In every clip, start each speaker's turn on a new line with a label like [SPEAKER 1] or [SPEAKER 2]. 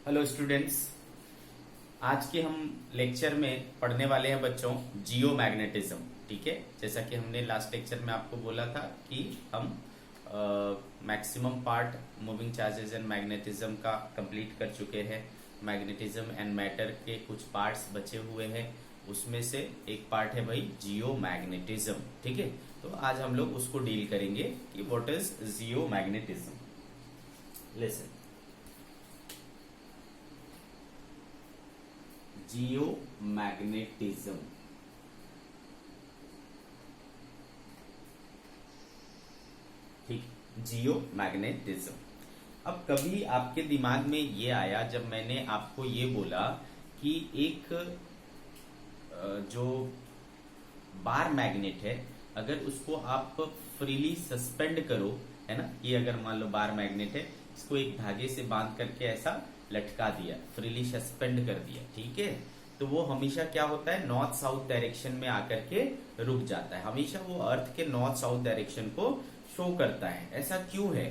[SPEAKER 1] Hello students. आज के हम लेक्चर में पढ़ने वाले हैं बच्चों जियो मैग्नेटिज्म। ठीक है, जैसा कि हमने लास्ट लेक्चर में आपको बोला था कि हम maximum part moving charges and magnetism का कंप्लीट कर चुके हैं। मैग्नेटिज्म एंड मैटर के कुछ पार्ट्स बचे हुए हैं, उसमें से एक पार्ट है भाई जियो मैग्नेटिज्म। ठीक है, तो आज हम लोग उसको डील करेंगे कि what is geo magnetism. Listen, geo magnetism. ठीक, जियो मैग्नेटिज्म। अब कभी आपके दिमाग में ये आया जब मैंने आपको ये बोला कि एक जो बार मैग्नेट है, अगर उसको आप फ्रीली सस्पेंड करो, है ना, ये अगर मान लो बार मैग्नेट है, इसको एक धागे से बांध करके ऐसा लटका दिया, फ्रीली सस्पेंड कर दिया, ठीक है, तो वो हमेशा क्या होता है, नॉर्थ साउथ डायरेक्शन में आकर के रुक जाता है। हमेशा वो अर्थ के नॉर्थ साउथ डायरेक्शन को शो करता है। ऐसा क्यों है?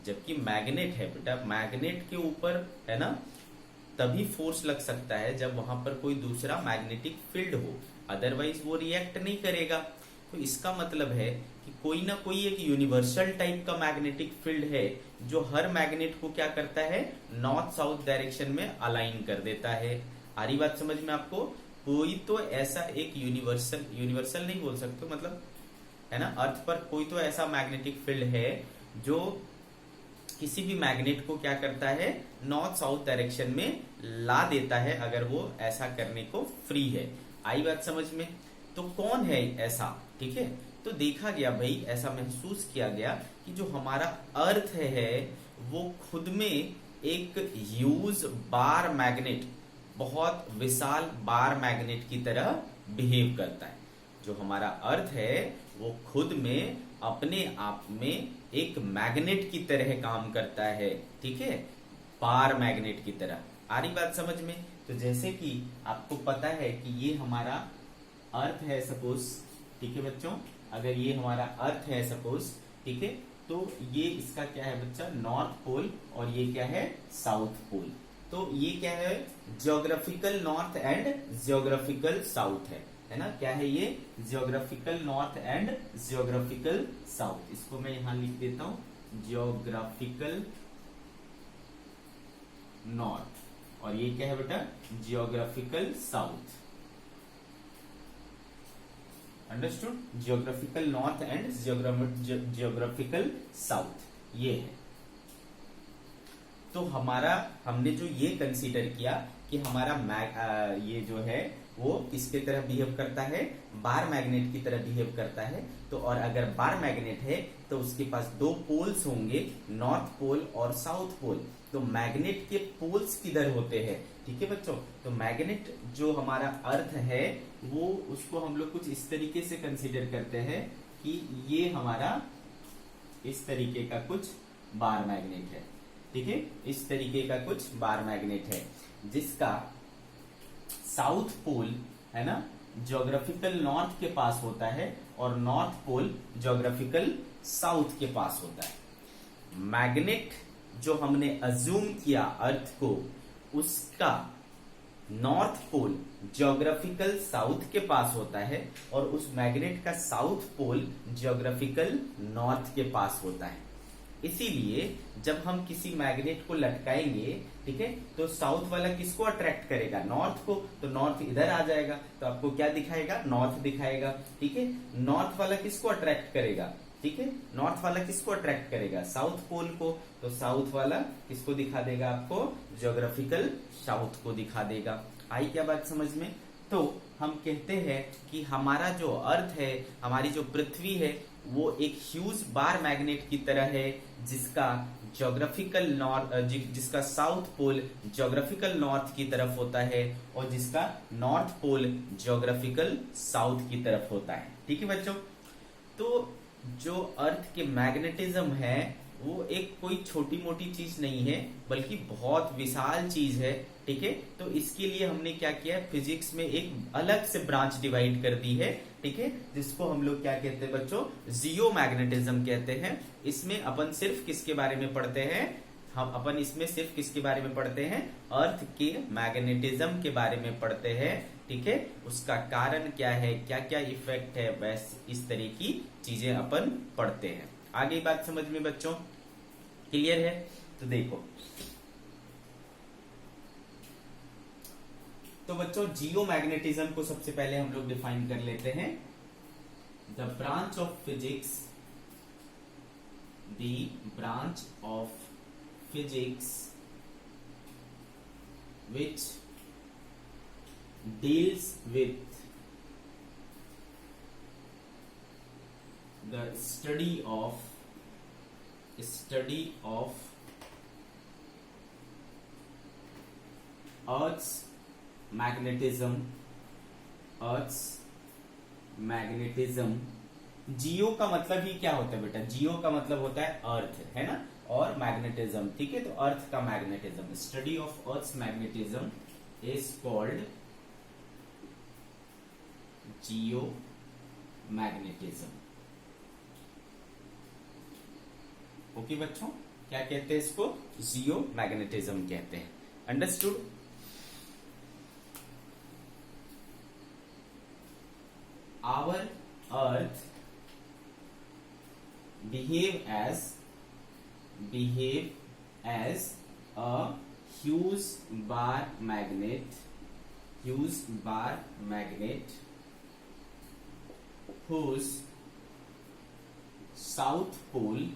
[SPEAKER 1] जबकि मैग्नेट है बेटा, मैग्नेट के ऊपर, है ना, तभी फोर्स लग सकता है जब वहां पर कोई दूसरा मैग्नेटिक फील्ड हो, अदरवाइज वो रिएक्ट नहीं करेगा। तो इसका मतलब है कि कोई ना कोई एक यूनिवर्सल टाइप का मैग्नेटिक फील्ड है जो हर मैग्नेट को क्या करता है, नॉर्थ साउथ डायरेक्शन में अलाइन कर देता है। आ रही बात समझ में आपको? कोई तो ऐसा एक यूनिवर्सल नहीं बोल सकते, मतलब, है ना, अर्थ पर कोई तो ऐसा मैग्नेटिक फील्ड है जो किसी भी मैग्नेट को क्या करता है, नॉर्थ साउथ डायरेक्शन में ला देता है, अगर वो ऐसा करने को फ्री है। आई बात समझ में? तो कौन है ऐसा? ठीक है, तो देखा गया भाई, ऐसा महसूस किया गया कि जो हमारा अर्थ है वो खुद में एक ह्यूज बार मैग्नेट, बहुत विशाल बार मैग्नेट की तरह बिहेव करता है। जो हमारा अर्थ है वो खुद में अपने आप में एक मैग्नेट की तरह काम करता है। ठीक है, बार मैग्नेट की तरह। आ रही बात समझ में? तो जैसे कि आपको पता है कि ये हमारा अर्थ है सपोज, ठीक है बच्चों, अगर ये हमारा अर्थ है सपोज, ठीक है, तो ये इसका क्या है बच्चा, नॉर्थ पोल, और ये क्या है, साउथ पोल। तो ये क्या है, geographical north and geographical south है ना, क्या है ये, geographical north and geographical south. इसको मैं यहां लिख देता हूं, जियोग्राफिकल नॉर्थ, और ये क्या है बेटा, geographical south. Understood? Geographical north and geographical south, ये है। तो हमारा, हमने जो ये कंसीडर किया कि हमारा ये जो है वो किसके तरह बिहेव करता है, बार मैग्नेट की तरह बिहेव करता है। तो और अगर बार मैग्नेट है तो उसके पास दो पोल्स होंगे, नॉर्थ पोल और साउथ पोल। तो मैग्नेट के पोल्स किधर होते हैं? ठीक है बच्चों, तो मैग्नेट जो हमारा अर्थ है वो, उसको हम लोग कुछ इस तरीके से कंसीडर करते हैं कि ये हमारा इस तरीके का कुछ बार मैग्नेट है। ठीक है, इस तरीके का कुछ बार मैग्नेट है जिसका साउथ पोल, है ना, ज्योग्राफिकल नॉर्थ के पास होता है और नॉर्थ पोल ज्योग्राफिकल साउथ के पास होता है। मैग्नेट जो हमने अज्यूम किया अर्थ को, उसका नॉर्थ पोल ज्योग्राफिकल साउथ के पास होता है और उस मैग्नेट का साउथ पोल ज्योग्राफिकल नॉर्थ के पास होता है। इसीलिए जब हम किसी मैग्नेट को लटकाएंगे, ठीक है, तो साउथ वाला किसको अट्रैक्ट करेगा, नॉर्थ को, तो नॉर्थ इधर आ जाएगा, तो आपको क्या दिखाएगा, नॉर्थ दिखाएगा। ठीक है, नॉर्थ वाला किसको अट्रैक्ट करेगा, ठीक है, नॉर्थ वाला किसको अट्रैक्ट करेगा, साउथ पोल को, तो साउथ वाला किसको दिखा देगा, आपको ज्योग्राफिकल साउथ को दिखा देगा। आई क्या बात समझ में? तो हम कहते हैं कि हमारा जो अर्थ है, हमारी जो पृथ्वी है, वो एक ह्यूज बार मैग्नेट की तरह है जिसका ज्योग्राफिकल नॉर्थ, जिसका साउथ पोल ज्योग्राफिकल नॉर्थ की तरफ होता है और जिसका नॉर्थ पोल ज्योग्राफिकल साउथ की तरफ होता है। ठीक है बच्चों, तो जो अर्थ के मैग्नेटिज्म है वो एक कोई छोटी मोटी चीज नहीं है, बल्कि बहुत विशाल चीज है। ठीक है, तो इसके लिए हमने क्या किया, फिजिक्स में एक अलग से ब्रांच डिवाइड कर दी है। ठीक है, जिसको हम लोग क्या कहते हैं बच्चों, जियो मैग्नेटिज्म कहते हैं। इसमें अपन सिर्फ किसके बारे में पढ़ते हैं, हम अपन इसमें सिर्फ किसके बारे में पढ़ते हैं, अर्थ के मैग्नेटिज्म के बारे में पढ़ते हैं, ठीक है। उसका कारण क्या है, क्या क्या इफेक्ट है, बस इस तरह की चीजें अपन पढ़ते हैं। आगे बात समझ में बच्चों क्लियर है? तो देखो, तो बच्चों जियोमैग्नेटिज्म को सबसे पहले हम लोग डिफाइन कर लेते हैं। The branch of physics, the branch of physics which deals with the study of Earth's magnetism, जियो का मतलब ही क्या होता है बेटा, जियो का मतलब होता है अर्थ, है ना, और मैग्नेटिज्म, ठीक है। तो अर्थ का magnetism, study of earth's magnetism is called geomagnetism. Okay बच्चों, क्या कहते हैं इसको, जियो मैग्नेटिज्म कहते हैं। Understood? Our earth behave as a huge bar magnet whose south pole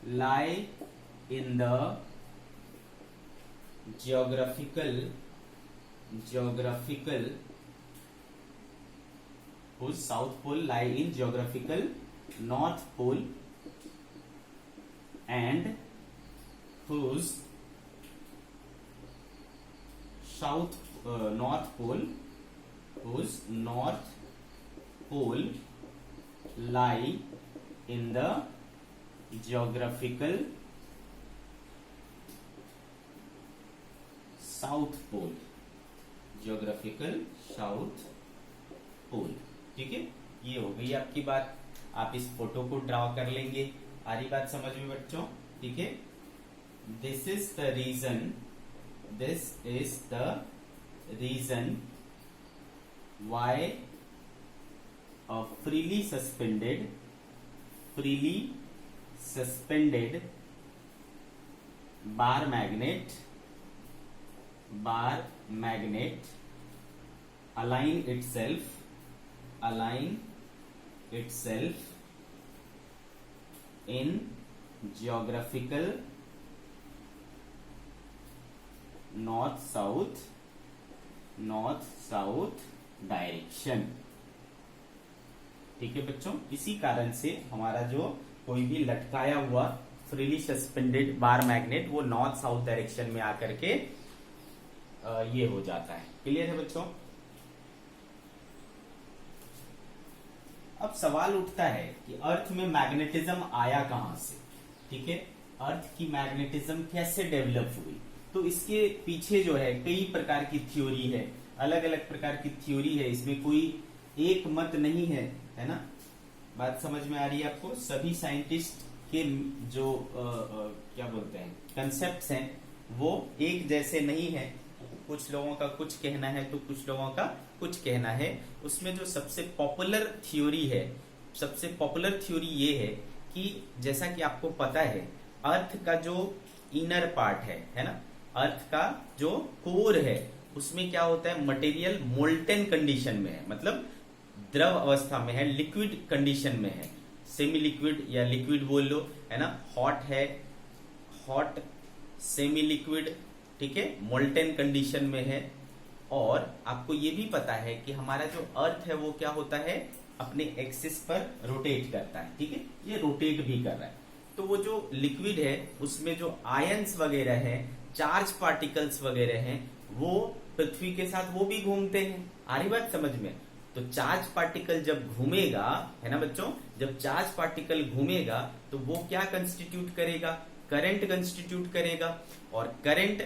[SPEAKER 1] lie in the geographical whose south pole lie in geographical north pole and whose north pole lie in the geographical south pole, ठीक है। ये हो गई आपकी बात, आप इस photo को ड्रा कर लेंगे। आ रही बात समझ में बच्चों, ठीक है। This is the reason why a freely suspended bar magnet align itself in geographical north south direction, ठीक है बच्चों। इसी कारण से हमारा जो कोई भी लटकाया हुआ फ्रीली सस्पेंडेड बार मैग्नेट वो नॉर्थ साउथ डायरेक्शन में आकर के ये हो जाता है। क्लियर है बच्चों? अब सवाल उठता है कि अर्थ में मैग्नेटिज्म आया कहां से, ठीक है। अर्थ की मैग्नेटिज्म कैसे डेवलप हुई, तो इसके पीछे जो है कई प्रकार की थ्योरी है, अलग अलग प्रकार की थ्योरी है, इसमें कोई एक मत नहीं है, है ना। बात समझ में आ रही है आपको? सभी साइंटिस्ट के जो क्या बोलते हैं कंसेप्ट्स हैं वो एक जैसे नहीं है, कुछ लोगों का कुछ कहना है तो कुछ लोगों का कुछ कहना है। उसमें जो सबसे पॉपुलर थ्योरी ये है कि जैसा कि आपको पता है अर्थ का जो इनर पार्ट है ना, अर्थ का जो कोर है उसमें क्या होता है, मटेरियल मोल्टेन कंडीशन में है, मतलब द्रव अवस्था में है, लिक्विड कंडीशन में है, सेमी लिक्विड या लिक्विड बोल लो, है ना। हॉट है, हॉट सेमी लिक्विड, ठीक है, मोल्टेन कंडीशन में है। और आपको ये भी पता है कि हमारा जो अर्थ है वो क्या होता है, अपने एक्सिस पर रोटेट करता है, ठीक है, ये रोटेट भी कर रहा है। तो वो जो लिक्विड है उसमें जो आयंस वगैरह है, चार्ज पार्टिकल्स वगैरह हैं, वो पृथ्वी के साथ वो भी घूमते हैं। आ रही बात समझ में? तो चार्ज पार्टिकल जब घूमेगा, है ना बच्चों, जब चार्ज पार्टिकल घूमेगा तो वो क्या कंस्टिट्यूट करेगा, करंट कंस्टिट्यूट करेगा। और करंट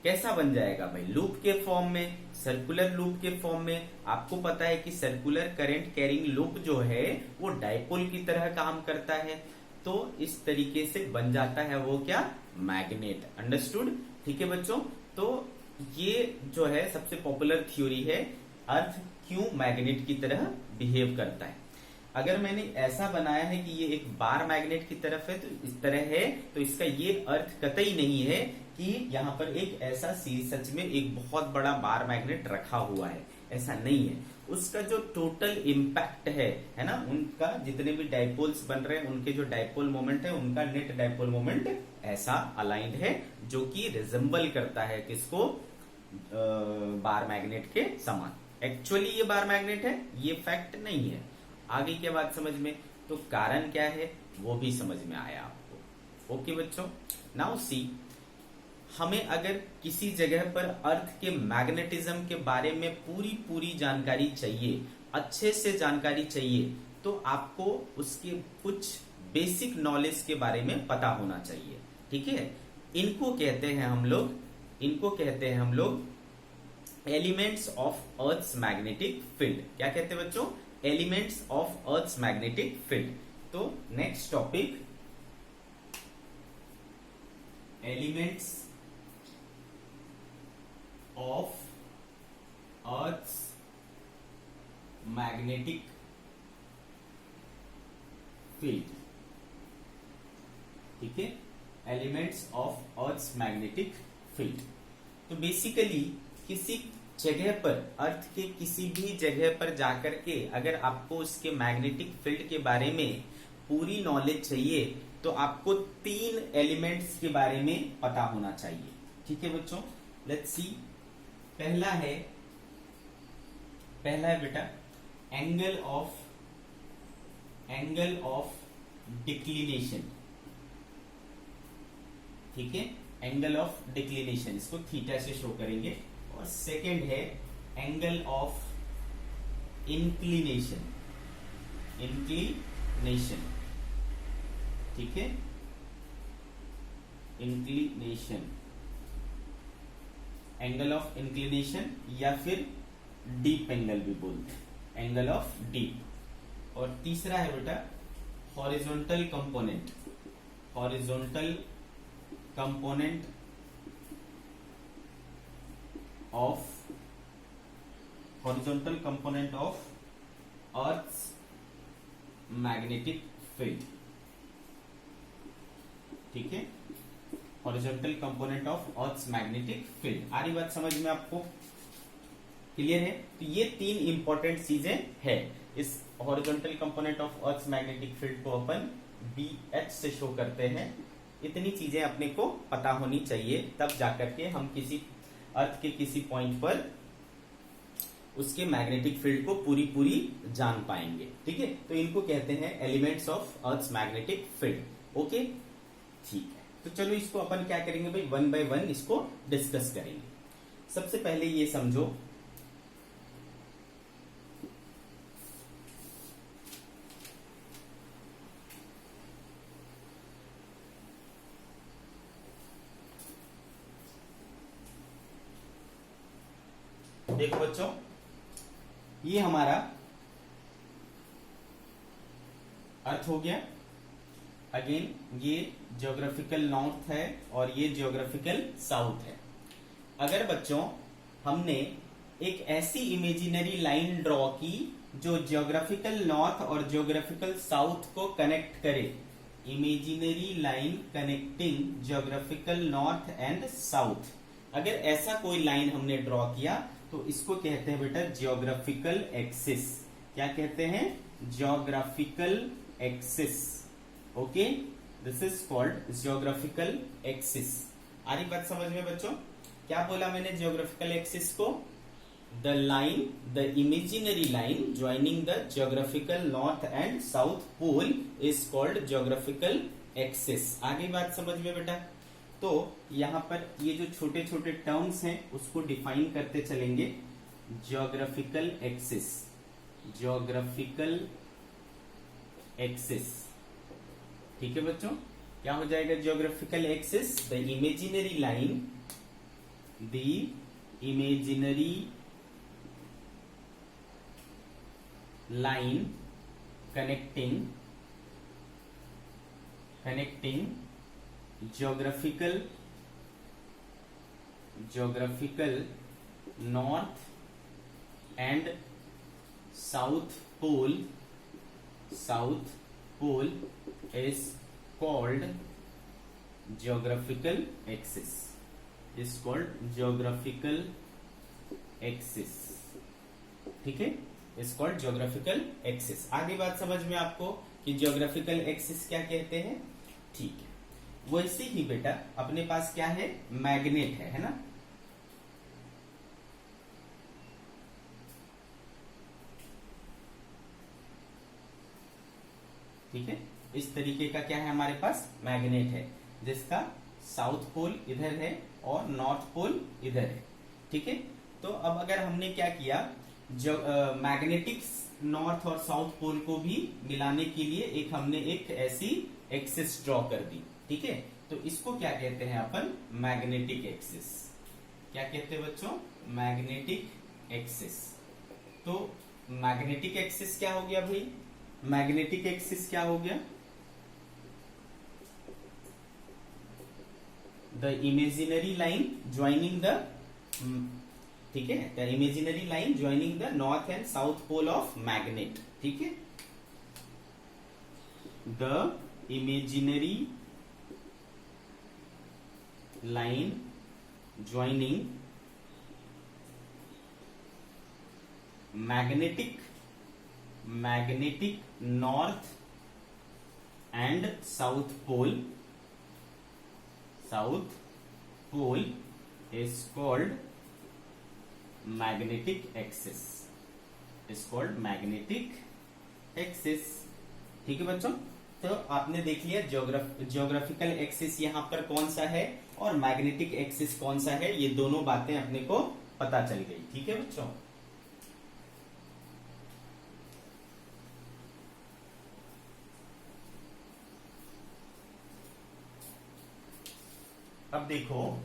[SPEAKER 1] कैसा बन जाएगा भाई, लूप के फॉर्म में, सर्कुलर लूप के फॉर्म में। आपको पता है कि सर्कुलर करंट कैरिंग लूप जो है वो डाइपोल की तरह काम करता है। तो इस तरीके से बन जाता है वो क्या, मैग्नेट। अंडरस्टूड? ठीक है बच्चों, तो ये जो है सबसे पॉपुलर थ्योरी है, अर्थ क्यों मैग्नेट की तरह बिहेव करता है। अगर मैंने ऐसा बनाया है कि ये एक बार मैग्नेट की तरफ है, तो इस तरह है, तो इसका ये अर्थ कतई नहीं है कि यहाँ पर एक ऐसा सच में एक बहुत बड़ा बार मैग्नेट रखा हुआ है, ऐसा नहीं है। उसका जो टोटल इम्पैक्ट है ना, उनका जितने भी डाइपोल्स बन रहे हैं, उनके जो डाइपोल मोमेंट है, उनका नेट डाइपोल मोमेंट ऐसा अलाइंड है, जो कि रिजेंबल करता है किसको, बार मैग्नेट के समान। एक्चुअली ये बार मैग्नेट है, ये फैक्ट नहीं है। आगे के बात समझ में, तो कारण क्या है वो भी समझ में आया आपको। ओके बच्चों, नाउ सी, हमें अगर किसी जगह पर अर्थ के मैग्नेटिज्म के बारे में पूरी जानकारी चाहिए, अच्छे से जानकारी चाहिए, तो आपको उसके कुछ बेसिक नॉलेज के बारे में पता होना चाहिए। ठीक है, इनको कहते हैं हम लोग elements of earth's magnetic field. क्या कहते हैं बच्चों, elements of earth's magnetic field. तो next topic, elements of earth's magnetic field. ठीक है, elements of earth's magnetic field. तो बेसिकली किसी जगह पर, अर्थ के किसी भी जगह पर जाकर के अगर आपको उसके मैग्नेटिक फील्ड के बारे में पूरी नॉलेज चाहिए, तो आपको 3 एलिमेंट्स के बारे में पता होना चाहिए। ठीक है बच्चों, लेट्स सी। पहला है बेटा एंगल ऑफ डिक्लिनेशन। ठीक है, एंगल ऑफ डिक्लिनेशन, इसको थीटा से शो करेंगे। और सेकंड है एंगल ऑफ इंक्लिनेशन। ठीक है, इंक्लिनेशन, एंगल ऑफ इंक्लिनेशन, या फिर डीप एंगल भी बोलते हैं, एंगल ऑफ डीप। और तीसरा है बेटा horizontal component of earth's magnetic field. ठीक है, horizontal component of earth's magnetic field. आ रही बात समझ में आपको, क्लियर है? तो ये 3 इंपॉर्टेंट चीजें हैं। इस horizontal component of earth's magnetic field को अपन BH से शो करते हैं। इतनी चीजें अपने को पता होनी चाहिए, तब जाकर के हम किसी अर्थ के किसी पॉइंट पर उसके मैग्नेटिक फील्ड को पूरी जान पाएंगे। ठीक है, तो इनको कहते हैं elements of earth's magnetic field. Okay, ठीक है, तो चलो इसको अपन क्या करेंगे भाई, 1 बाय 1 इसको डिस्कस करेंगे। सबसे पहले ये समझो, देखो बच्चों, ये हमारा अर्थ हो गया। अगेन ये ज्योग्राफिकल नॉर्थ है और ये ज्योग्राफिकल साउथ है। अगर बच्चों हमने एक ऐसी इमेजिनरी लाइन ड्रॉ की जो ज्योग्राफिकल नॉर्थ और ज्योग्राफिकल साउथ को कनेक्ट करे, imaginary line connecting geographical north and south, अगर ऐसा कोई लाइन हमने ड्रॉ किया तो इसको कहते हैं बेटा ज्योग्राफिकल एक्सिस। क्या कहते हैं? Geographical axis. Okay, this is called geographical axis. आ रही बात समझ में बच्चों? क्या बोला मैंने ज्योग्राफिकल एक्सिस को? The line, the imaginary line joining the geographical north and south pole is called geographical axis. आ गई बात समझ में बेटा? तो यहां पर ये जो छोटे छोटे टर्म्स हैं उसको डिफाइन करते चलेंगे। Geographical axis, geographical axis. ठीक है बच्चों, क्या हो जाएगा geographical axis? The imaginary line, the imaginary line connecting connecting geographical north and south pole is called geographical axis, ठीक है, इज कॉल्ड जियोग्राफिकल एक्सिस। आगे बात समझ में आपको कि जियोग्राफिकल एक्सिस क्या कहते हैं, ठीक है। वैसे ही बेटा अपने पास क्या है, मैग्नेट है ना, ठीक है। इस तरीके का क्या है हमारे पास, मैग्नेट है, जिसका साउथ पोल इधर है और नॉर्थ पोल इधर है, ठीक है। तो अब अगर हमने क्या किया, जो मैग्नेटिक नॉर्थ और साउथ पोल को भी मिलाने के लिए हमने एक ऐसी एक्सिस ड्रॉ कर दी, ठीक है। तो इसको क्या कहते हैं अपन, मैग्नेटिक एक्सिस। क्या कहते हैं बच्चों, मैग्नेटिक एक्सिस। तो मैग्नेटिक एक्सिस क्या हो गया भाई, मैग्नेटिक एक्सिस क्या हो गया, the imaginary line joining the, ठीक है, the imaginary line joining the north and south pole of magnet, ठीक है। The imaginary line joining magnetic north and south pole is called magnetic axis, ठीक है बच्चों। तो आपने देख लिया जियोग्राफिकल एक्सिस यहां पर कौन सा है और मैग्नेटिक एक्सिस कौन सा है, ये दोनों बातें अपने को पता चल गई, ठीक है बच्चों। अब देखो,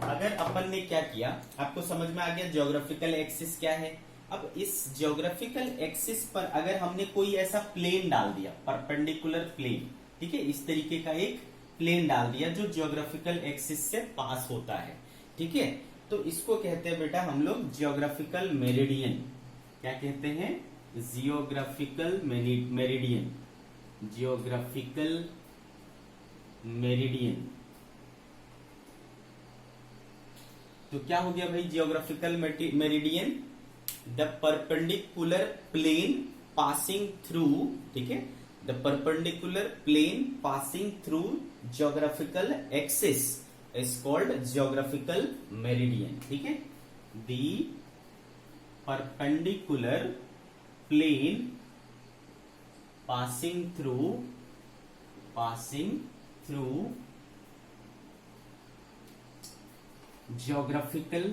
[SPEAKER 1] अगर अपन ने क्या किया, आपको समझ में आ गया जियोग्राफिकल एक्सिस क्या है। अब इस जियोग्राफिकल एक्सिस पर अगर हमने कोई ऐसा प्लेन डाल दिया, परपेंडिकुलर प्लेन, ठीक है, इस तरीके का एक प्लेन डाल दिया जो जियोग्राफिकल एक्सिस से पास होता है, ठीक है, तो इसको कहते हैं बेटा हम लोग जियोग्राफिकल मेरिडियन। क्या कहते हैं, जियोग्राफिकल मेरिडियन, तो क्या हो गया भाई, geographical meridian, the perpendicular plane passing through, ठीक है, the perpendicular plane passing through geographical axis is called geographical meridian, ठीक है। The perpendicular plane passing through geographical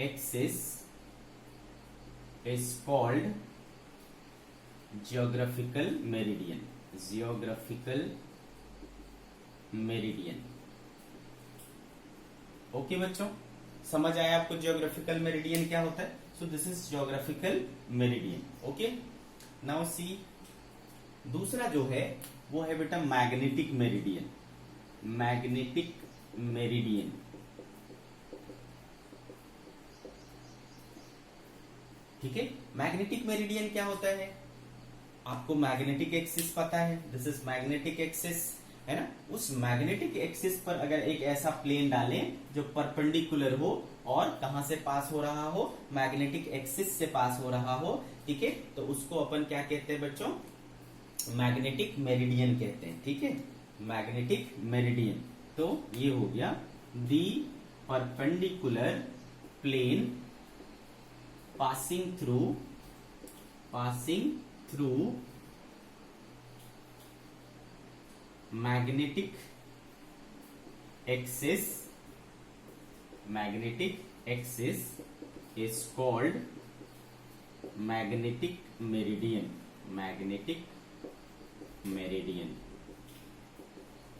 [SPEAKER 1] axis is called geographical meridian, okay बच्चों, समझ आया आपको जियोग्राफिकल मेरिडियन क्या होता है। So this is geographical meridian, okay. Now see, दूसरा जो है वो है बेटा मैग्नेटिक मेरिडियन, ठीक है। मैग्नेटिक मेरिडियन क्या होता है, आपको मैग्नेटिक एक्सिस पता है, दिस इज मैग्नेटिक एक्सिस, है ना। उस मैग्नेटिक एक्सिस पर अगर एक ऐसा प्लेन डालें जो परपेंडिकुलर हो और कहां से पास हो रहा हो, मैग्नेटिक एक्सिस से पास हो रहा हो, ठीक है, तो उसको अपन क्या कहते हैं बच्चों, मैग्नेटिक मेरिडियन कहते हैं, ठीक है, मैग्नेटिक मेरिडियन। तो ये हो गया the perpendicular plane passing through magnetic axis is called magnetic meridian,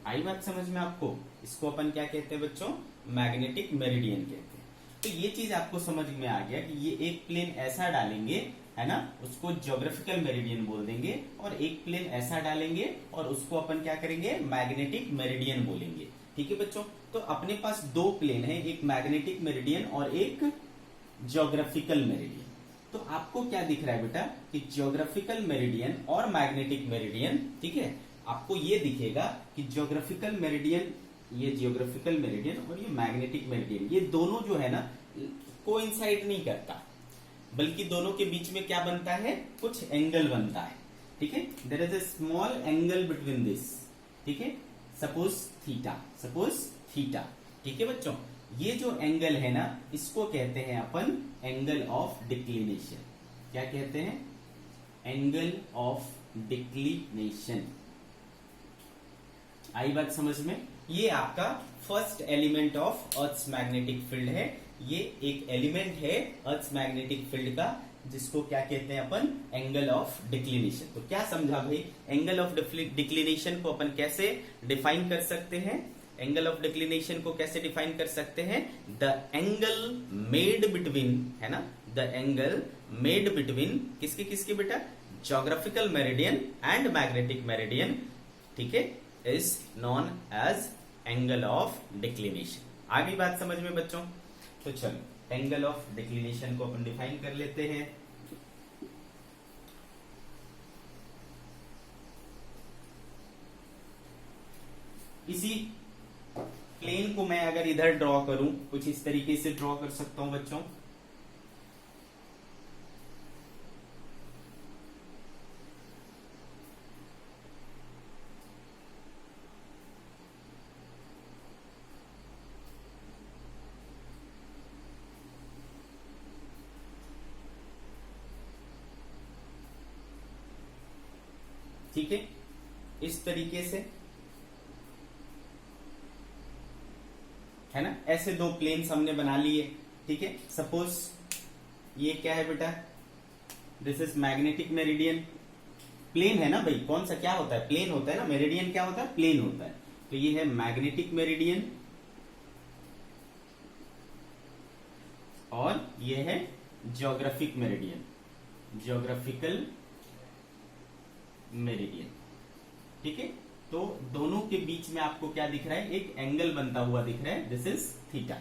[SPEAKER 1] आई बात समझ में आपको। इसको अपन क्या कहते हैं बच्चों, मैग्नेटिक मेरिडियन कहते हैं। तो ये चीज आपको समझ में आ गया कि ये एक प्लेन ऐसा डालेंगे है ना, उसको ज्योग्राफिकल मेरिडियन बोल देंगे, और एक प्लेन ऐसा डालेंगे और उसको अपन क्या करेंगे, मैग्नेटिक मेरिडियन बोलेंगे। ठीक है बच्चों, तो अपने पास दो प्लेन है, एक मैग्नेटिक मेरिडियन और एक ज्योग्राफिकल मेरिडियन। तो आपको क्या दिख रहा है बेटा कि ज्योग्राफिकल मेरिडियन और मैग्नेटिक मेरिडियन, ठीक है, आपको ये दिखेगा कि ज्योग्राफिकल मेरिडियन, ये ज्योग्राफिकल मेरिडियन और ये मैग्नेटिक मेरिडियन, ये दोनों जो है ना कोइंसाइड नहीं करता, बल्कि दोनों के बीच में क्या बनता है, कुछ एंगल बनता है। ठीक है, there is a small angle between this. ठीक है, सपोज थीटा, सपोज थीटा। ठीक है बच्चों, ये जो एंगल है ना, इसको कहते हैं अपन एंगल ऑफ डिक्लिनेशन। क्या कहते हैं, एंगल ऑफ डिक्लिनेशन। आई बात समझ में? ये आपका first element of earth's magnetic field है। ये एक एलिमेंट है अर्थ्स मैग्नेटिक फील्ड का, जिसको क्या कहते हैं अपन, एंगल ऑफ डिक्लिनेशन। तो क्या समझा भाई, एंगल ऑफ डिक्लिनेशन को अपन कैसे डिफाइन कर सकते हैं, एंगल ऑफ डिक्लिनेशन को कैसे डिफाइन कर सकते हैं, द एंगल मेड बिटवीन, है ना, द एंगल मेड बिटवीन किसके किसके बेटा, geographical meridian and magnetic meridian, ठीक है, is known as angle of declination. आ गई बात समझ में बच्चों? तो चलो एंगल ऑफ डिक्लिनेशन को अपन डिफाइन कर लेते हैं। इसी प्लेन को मैं अगर इधर ड्रॉ करूं, कुछ इस तरीके से ड्रॉ कर सकता हूं बच्चों। ठीक है, इस तरीके से, है ना, ऐसे दो प्लेन्स हमने बना लिए। ठीक है, सपोज ये क्या है बेटा, this is magnetic meridian. Plane है ना भाई, कौन सा क्या होता है, प्लेन होता है ना, मेरिडियन क्या होता है, प्लेन होता है। तो ये है मैग्नेटिक मेरिडियन और ये है ज्योग्राफिक मेरिडियन, ज्योग्राफिकल मेरिडियन। ठीक है, तो दोनों के बीच में आपको क्या दिख रहा है, एक एंगल बनता हुआ दिख रहा है, दिस इज थीटा।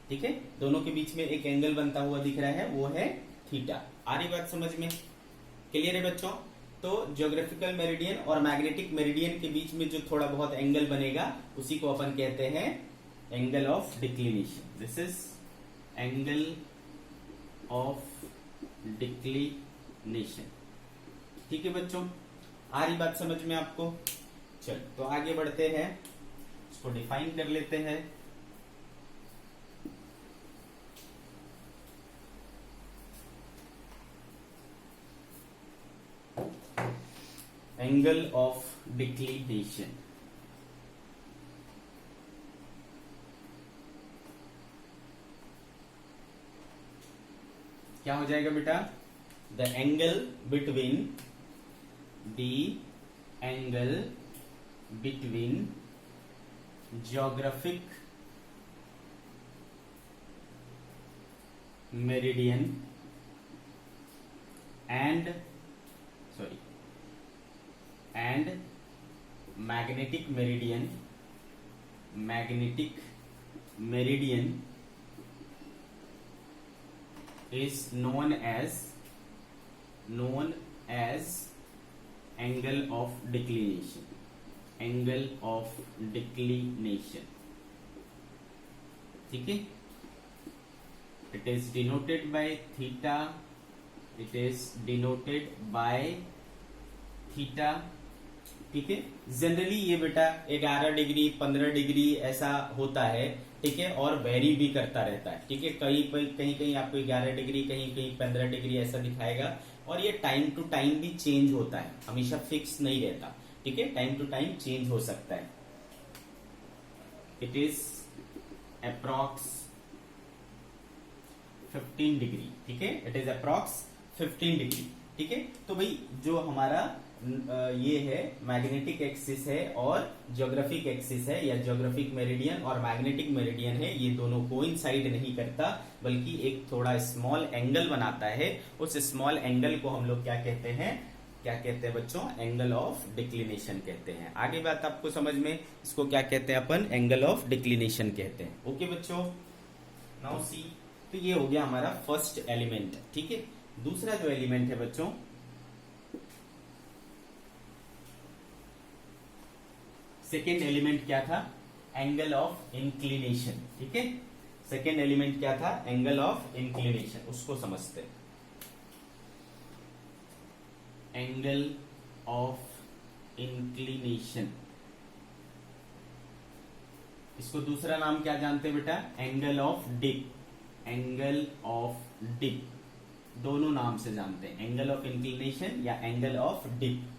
[SPEAKER 1] ठीक है, दोनों के बीच में एक एंगल बनता हुआ दिख रहा है, वो है थीटा। आ रही बात समझ में? क्लियर है बच्चों? तो ज्योग्राफिकल मेरिडियन और मैग्नेटिक मेरिडियन के बीच में जो थोड़ा बहुत एंगल बनेगा, उसी को अपन कहते हैं angle of declination. This is angle of declination. ठीक है बच्चों, आ रही बात समझ में आपको? चल तो आगे बढ़ते हैं, इसको डिफाइन कर लेते हैं। एंगल ऑफ डिक्लिनेशन, क्या हो जाएगा बेटा, the angle between, the angle between geographic meridian and magnetic meridian is known as angle of declination, angle of declination. ठीक है, it is denoted by theta, it is denoted by theta. ठीक है, generally ये बेटा 11 degree 15 degree ऐसा होता है। ठीक है, और वेरी भी करता रहता है। ठीक है, कहीं कहीं आपको 11 डिग्री, कहीं कहीं 15 डिग्री ऐसा दिखाएगा, और ये टाइम टू टाइम भी चेंज होता है, हमेशा फिक्स नहीं रहता। ठीक है, टाइम टू टाइम चेंज हो सकता है। It is approx 15 degree. ठीक है, इट इज अप्रॉक्स 15 डिग्री। ठीक है। तो भाई जो हमारा ये है मैग्नेटिक एक्सिस है और ज्योग्राफिक एक्सिस है, या ज्योग्राफिक मेरिडियन और मैग्नेटिक मेरिडियन है, ये दोनों कोइंसाइड नहीं करता बल्कि एक थोड़ा स्मॉल एंगल बनाता है। उस स्मॉल एंगल को हम लोग क्या कहते हैं, क्या कहते हैं बच्चों, एंगल ऑफ डिक्लिनेशन कहते हैं। आगे बात आपको समझ में, इसको क्या कहते हैं अपन, एंगल ऑफ डिक्लिनेशन कहते हैं। ओके बच्चों, नाउ सी, तो ये हो गया हमारा फर्स्ट एलिमेंट, ठीक है। दूसरा जो एलिमेंट है बच्चों, सेकेंड एलिमेंट क्या था, एंगल ऑफ इंक्लिनेशन, ठीक है। सेकेंड एलिमेंट क्या था, एंगल ऑफ इंक्लिनेशन, उसको समझते हैं। एंगल ऑफ इंक्लिनेशन, इसको दूसरा नाम क्या जानते हैं बेटा, angle of dip, angle of dip, दोनों नाम से जानते हैं, एंगल ऑफ इंक्लिनेशन या एंगल ऑफ डिप।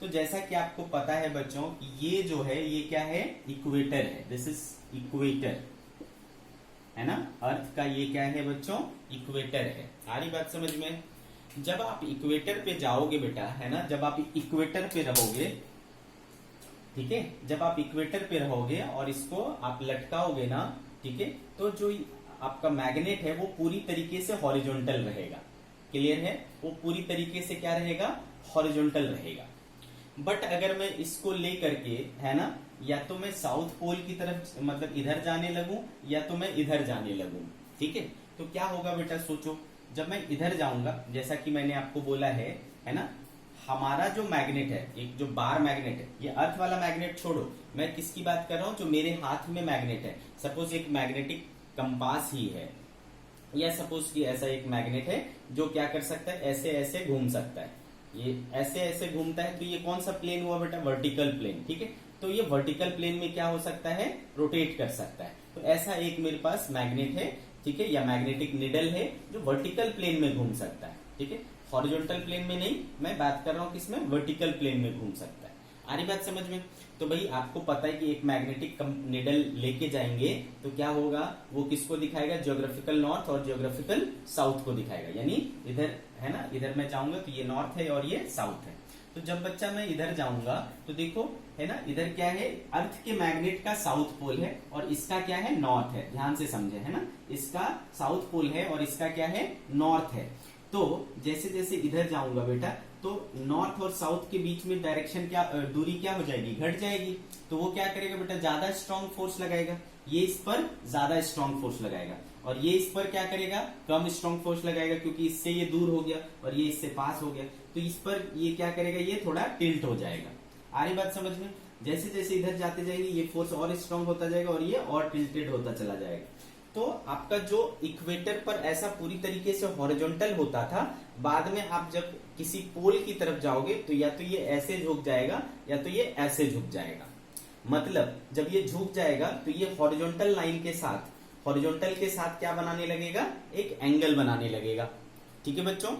[SPEAKER 1] तो जैसा कि आपको पता है बच्चों, ये जो है ये क्या है, इक्वेटर है, दिस इज इक्वेटर, है ना। अर्थ का ये क्या है बच्चों, इक्वेटर है। आ रही बात समझ में। जब आप इक्वेटर पे जाओगे बेटा, है ना, जब आप इक्वेटर पे रहोगे, ठीक है, जब आप इक्वेटर पे रहोगे और इसको आप लटकाओगे ना, ठीक है, तो जो आपका मैग्नेट है वो पूरी तरीके से हॉरिजॉन्टल रहेगा। क्लियर है, वो पूरी तरीके से क्या रहेगा, हॉरिजॉन्टल रहेगा। बट अगर मैं इसको ले करके, है ना, या तो मैं साउथ पोल की तरफ मतलब इधर जाने लगूं या तो मैं इधर जाने लगूं, ठीक है, तो क्या होगा बेटा, सोचो, जब मैं इधर जाऊंगा, जैसा कि मैंने आपको बोला है ना, हमारा जो मैग्नेट है, एक जो बार मैग्नेट है, ये अर्थ वाला मैग्नेट छोड़ो, मैं किसकी बात कर रहा हूं, जो मेरे हाथ में मैग्नेट है। सपोज एक मैग्नेटिक कंपास ही है, या सपोज कि ऐसा एक मैग्नेट है जो क्या कर सकता है, ऐसे ऐसे घूम सकता है, ये ऐसे ऐसे घूमता है, तो ये कौन सा प्लेन हुआ बेटा, वर्टिकल प्लेन, ठीक है। तो ये वर्टिकल प्लेन में क्या हो सकता है, रोटेट कर सकता है। तो ऐसा एक मेरे पास मैग्नेट है, ठीक है, या मैग्नेटिक निडल है जो वर्टिकल प्लेन में घूम सकता है, ठीक है, हॉरिजॉन्टल प्लेन में नहीं, मैं बात कर रहा हूं किसमें, वर्टिकल प्लेन में घूम सकता है। आ रही बात समझ में। तो भाई आपको पता है कि एक मैग्नेटिक निडल लेके जाएंगे तो क्या होगा, वो किसको दिखाएगा, ज्योग्राफिकल नॉर्थ और ज्योग्राफिकल साउथ को दिखाएगा। यानी इधर है ना, इधर मैं जाऊंगा तो ये नॉर्थ है और ये साउथ है। तो जब बच्चा मैं इधर जाऊंगा तो देखो, है ना, इधर क्या है, अर्थ के मैग्नेट का साउथ पोल है और इसका क्या है, नॉर्थ है। ध्यान से समझे, है ना, इसका साउथ पोल है और इसका क्या है, नॉर्थ है। तो जैसे जैसे इधर जाऊंगा बेटा, तो नॉर्थ और साउथ के बीच में डायरेक्शन क्या, दूरी क्या हो जाएगी, घट जाएगी। तो वो क्या करेगा बेटा, ज्यादा स्ट्रांग फोर्स लगाएगा, ये इस पर ज्यादा स्ट्रांग फोर्स लगाएगा और ये इस पर क्या करेगा, कम स्ट्रांग फोर्स लगाएगा, क्योंकि इससे ये दूर हो गया और ये इससे पास हो गया। तो इस पर ये क्या करेगा, ये थोड़ा टिल्ट हो जाएगा। आ रही बात समझ में। जैसे जैसे इधर जाते जाएंगे ये फोर्स और स्ट्रांग होता जाएगा और ये और टिल्टेड होता चला जाएगा। तो आपका जो इक्वेटर पर ऐसा पूरी तरीके से हॉरिजॉन्टल होता था, बाद में आप जब किसी पोल की तरफ जाओगे तो या तो ये ऐसे झुक जाएगा या तो ये ऐसे झुक जाएगा। मतलब जब ये झुक जाएगा तो ये हॉरिजॉन्टल लाइन के साथ, हॉरिजॉन्टल के साथ क्या बनाने लगेगा, एक एंगल बनाने लगेगा। ठीक है बच्चों,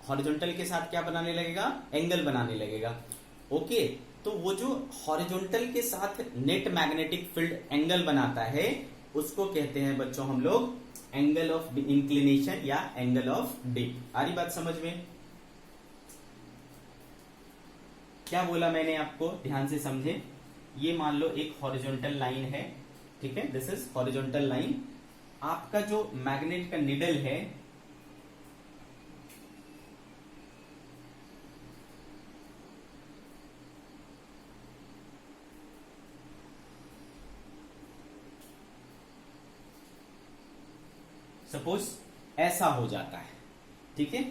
[SPEAKER 1] हॉरिजॉन्टल के साथ क्या बनाने लगेगा, एंगल बनाने लगेगा। ओके, तो वो जो हॉरिजॉन्टल के साथ नेट मैग्नेटिक फील्ड एंगल बनाता है उसको कहते हैं बच्चों हम लोग एंगल ऑफ इंक्लिनेशन या एंगल ऑफ डिप। आ रही बात समझ में। क्या बोला मैंने आपको, ध्यान से समझे। ये मान लो एक हॉरिजॉन्टल लाइन है, ठीक है, दिस इज हॉरिजॉन्टल लाइन। आपका जो मैग्नेट का निडल है, सपोज ऐसा हो जाता है, ठीक है,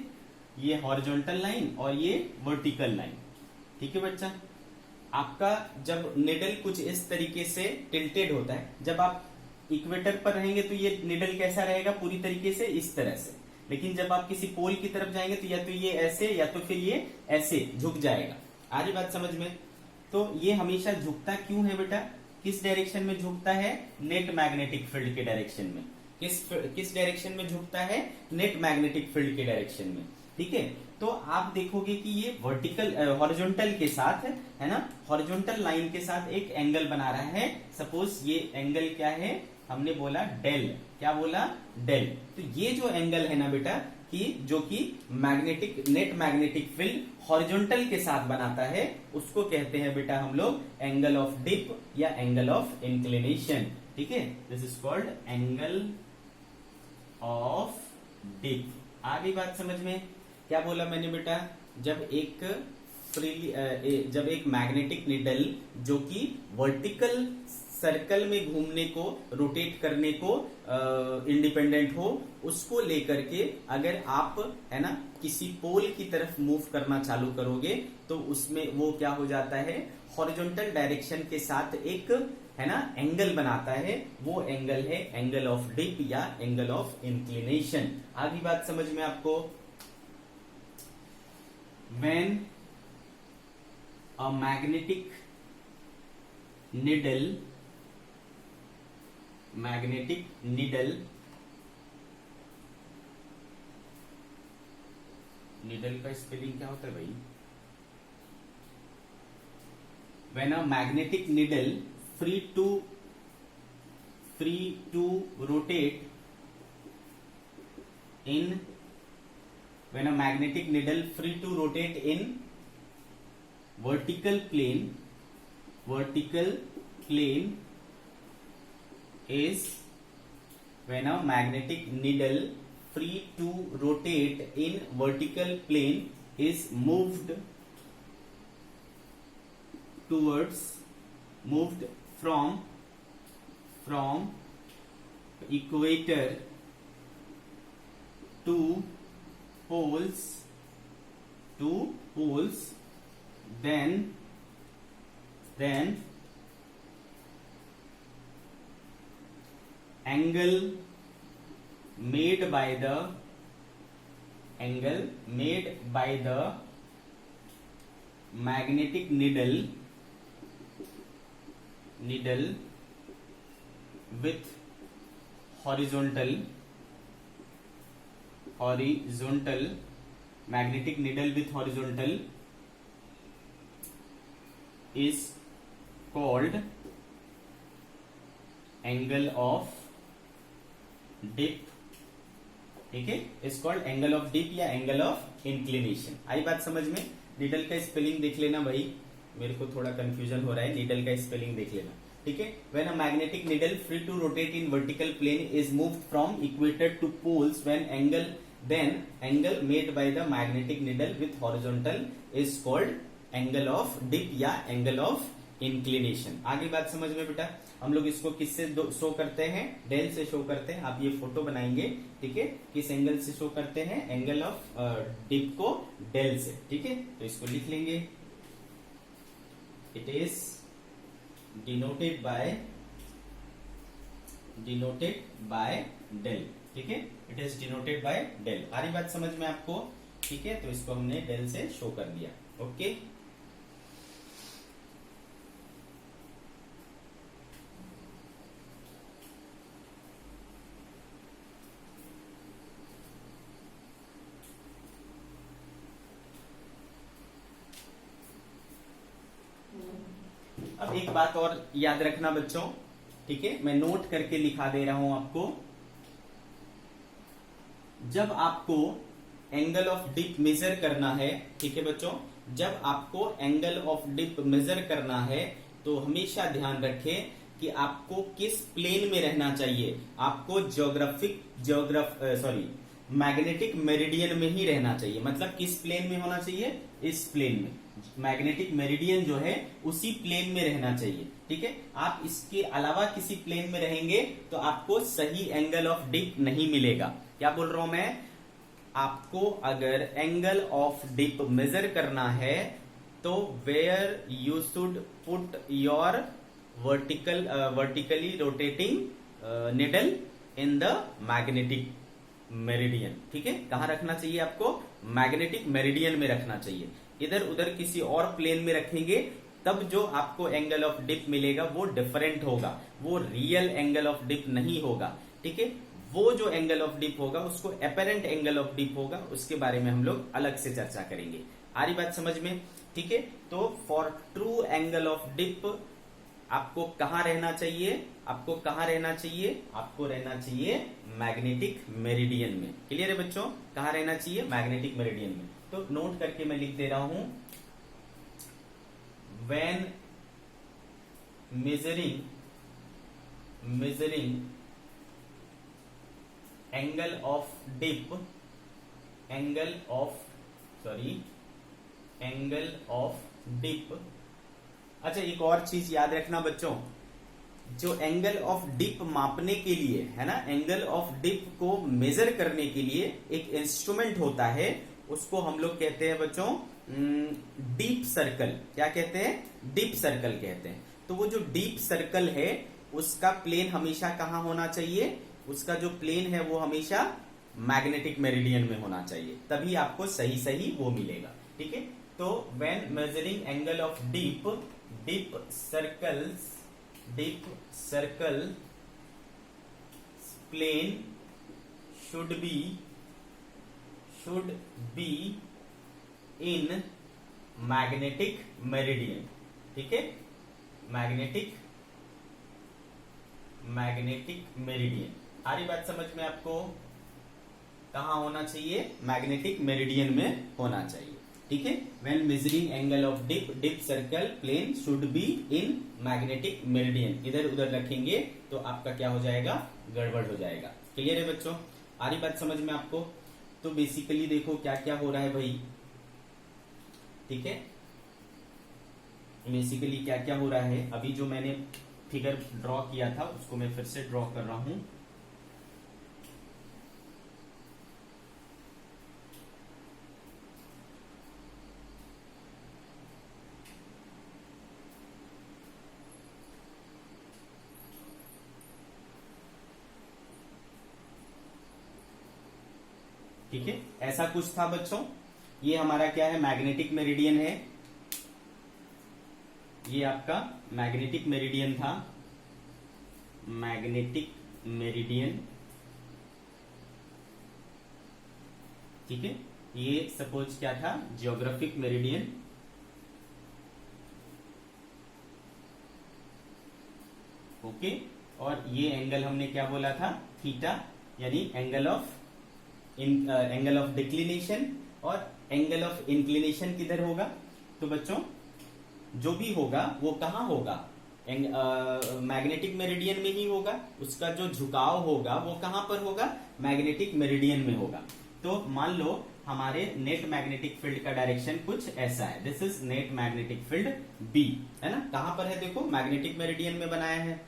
[SPEAKER 1] ये हॉरिजॉन्टल लाइन और ये वर्टिकल लाइन। ठीक है बच्चा, आपका जब निडल कुछ इस तरीके से टिल्टेड होता है, जब आप इक्वेटर पर रहेंगे तो ये निडल कैसा रहेगा, पूरी तरीके से इस तरह से। लेकिन जब आप किसी पोल की तरफ जाएंगे तो या तो ये ऐसे या तो फिर ये ऐसे झुक जाएगा। आ रही बात समझ में। तो ये हमेशा झुकता क्यों है बेटा, किस डायरेक्शन में झुकता है, नेट मैग्नेटिक फील्ड के डायरेक्शन में। किस डायरेक्शन में झुकता है, नेट मैग्नेटिक फील्ड के डायरेक्शन में। ठीक है, तो आप देखोगे कि ये वर्टिकल हॉरिजॉन्टल के साथ है ना, हॉरिजॉन्टल लाइन के साथ एक एंगल बना रहा है। सपोज ये एंगल क्या है, हमने बोला डेल, क्या बोला, डेल। तो ये जो एंगल है ना बेटा, कि जो कि magnetic net magnetic field horizontal के साथ बनाता है, उसको कहते हैं बेटा हम लोग एंगल ऑफ डिप या एंगल ऑफ इंक्लिनेशन। ठीक है, this is called angle of dip. आ गई बात समझ में? क्या बोला मैंने बेटा? जब एक मैग्नेटिक निडल जो कि वर्टिकल सर्कल में घूमने को, रोटेट करने को इंडिपेंडेंट हो, उसको लेकर के अगर आप है ना किसी पोल की तरफ मूव करना चालू करोगे तो उसमें वो क्या हो जाता है, हॉरिजॉन्टल डायरेक्शन के साथ एक है ना एंगल बनाता है। वो एंगल है एंगल ऑफ डिप या एंगल ऑफ इंक्लिनेशन। आगे बात समझ में आपको? When a magnetic needle needle का स्पेलिंग क्या होता है भाई? When a magnetic needle free to rotate in when a magnetic needle free to rotate in vertical plane is when a magnetic needle free to rotate in vertical plane is moved from equator to poles, then angle made by the magnetic needle with horizontal magnetic needle with horizontal is called angle of dip। ठीक है, is called angle of dip या angle of inclination. आई बात समझ में? Needle का spelling देख लेना भाई, मेरे को थोड़ा कंफ्यूजन हो रहा है, निडल का स्पेलिंग देख लेना। ठीक है, when a magnetic needle free to rotate in vertical plane is moved from equator to poles when angle made by the magnetic needle with horizontal is called angle of dip या angle of inclination. आगे बात समझ में बेटा? हम लोग इसको किससे शो करते हैं? डेल से शो करते हैं। आप ये फोटो बनाएंगे, ठीक है, किस एंगल से शो करते हैं? एंगल ऑफ डिप को डेल से। ठीक है, तो इसको लिख लेंगे, it is denoted by del. ठीक है, it is denoted by del. आ रही बात समझ में आपको? ठीक है, तो इसको हमने डेल से शो कर दिया। ओके, अब एक बात और याद रखना बच्चों, ठीक है, मैं नोट करके लिखा दे रहा हूं आपको। जब आपको एंगल ऑफ डिप मेजर करना है, ठीक है बच्चों, जब आपको एंगल ऑफ डिप मेजर करना है तो हमेशा ध्यान रखें कि आपको किस प्लेन में रहना चाहिए। आपको मैग्नेटिक मेरिडियन में ही रहना चाहिए। मतलब किस प्लेन में होना चाहिए? इस प्लेन में। मैग्नेटिक मेरिडियन जो है उसी प्लेन में रहना चाहिए। ठीक है, आप इसके अलावा किसी प्लेन में रहेंगे तो आपको सही एंगल ऑफ डिप नहीं मिलेगा। क्या बोल रहा हूं मैं? आपको अगर एंगल ऑफ डिप मेजर करना है तो where you should put your vertically rotating needle in the magnetic meridian. ठीक है, कहां रखना चाहिए आपको? मैग्नेटिक मेरिडियन में रखना चाहिए। इधर उधर किसी और प्लेन में रखेंगे तब जो आपको एंगल ऑफ डिप मिलेगा वो डिफरेंट होगा, वो रियल एंगल ऑफ डिप नहीं होगा। ठीक है, वो जो एंगल ऑफ डिप होगा उसको अपेरेंट एंगल ऑफ डिप होगा, उसके बारे में हम लोग अलग से चर्चा करेंगे। आ रही बात समझ में? ठीक है, तो for true angle of dip आपको कहाँ रहना चाहिए, आपको कहाँ रहना चाहिए, आपको रहना चाहिए मैग्नेटिक मेरिडियन में। क्लियर है बच्चों, कहाँ रहना चाहिए, मैग्नेटिक मेरिडियन में। तो नोट करके मैं लिख दे रहा हूं, when measuring angle of dip, angle of dip। अच्छा, एक और चीज याद रखना बच्चों, जो एंगल ऑफ डिप मापने के लिए है ना, एंगल ऑफ डिप को मेजर करने के लिए एक इंस्ट्रूमेंट होता है, उसको हम लोग कहते हैं बच्चों डीप सर्कल। क्या कहते हैं, डीप सर्कल कहते हैं। तो वो जो डीप सर्कल है उसका प्लेन हमेशा कहां होना चाहिए, उसका जो प्लेन है वो हमेशा मैग्नेटिक मेरिडियन में होना चाहिए, तभी आपको सही सही वो मिलेगा। ठीक है, तो when measuring angle of dip circle plane should be in magnetic meridian. ठीक है, मैग्नेटिक मेरिडियन। आ रही बात समझ में आपको, कहा होना चाहिए, मैग्नेटिक मेरिडियन में होना चाहिए। ठीक है, when measuring angle of dip circle plane should be in magnetic meridian. इधर उधर रखेंगे तो आपका क्या हो जाएगा, गड़बड़ हो जाएगा। क्लियर है बच्चों, आ रही बात समझ में आपको। तो बेसिकली देखो क्या क्या हो रहा है भाई। ठीक है, बेसिकली क्या क्या हो रहा है, अभी जो मैंने फिगर ड्रॉ किया था उसको मैं फिर से ड्रॉ कर रहा हूं। ठीक है, ऐसा कुछ था बच्चों। ये हमारा क्या है, मैग्नेटिक मेरिडियन है, ये आपका मैग्नेटिक मेरिडियन था, मैग्नेटिक मेरिडियन। ठीक है, ये सपोज क्या था, जियोग्राफिक मेरिडियन। ओके, और ये एंगल हमने क्या बोला था, थीटा, यानी एंगल ऑफ डिक्लिनेशन, और एंगल ऑफ इंक्लिनेशन किधर होगा। तो बच्चों जो भी होगा वो कहां होगा, मैग्नेटिक मेरिडियन में ही होगा। उसका जो झुकाव होगा वो कहां पर होगा, मैग्नेटिक मेरिडियन में होगा। तो मान लो हमारे नेट मैग्नेटिक फील्ड का डायरेक्शन कुछ ऐसा है, this is net magnetic field B, है ना। कहां पर है, देखो मैग्नेटिक मेरिडियन में बनाया है।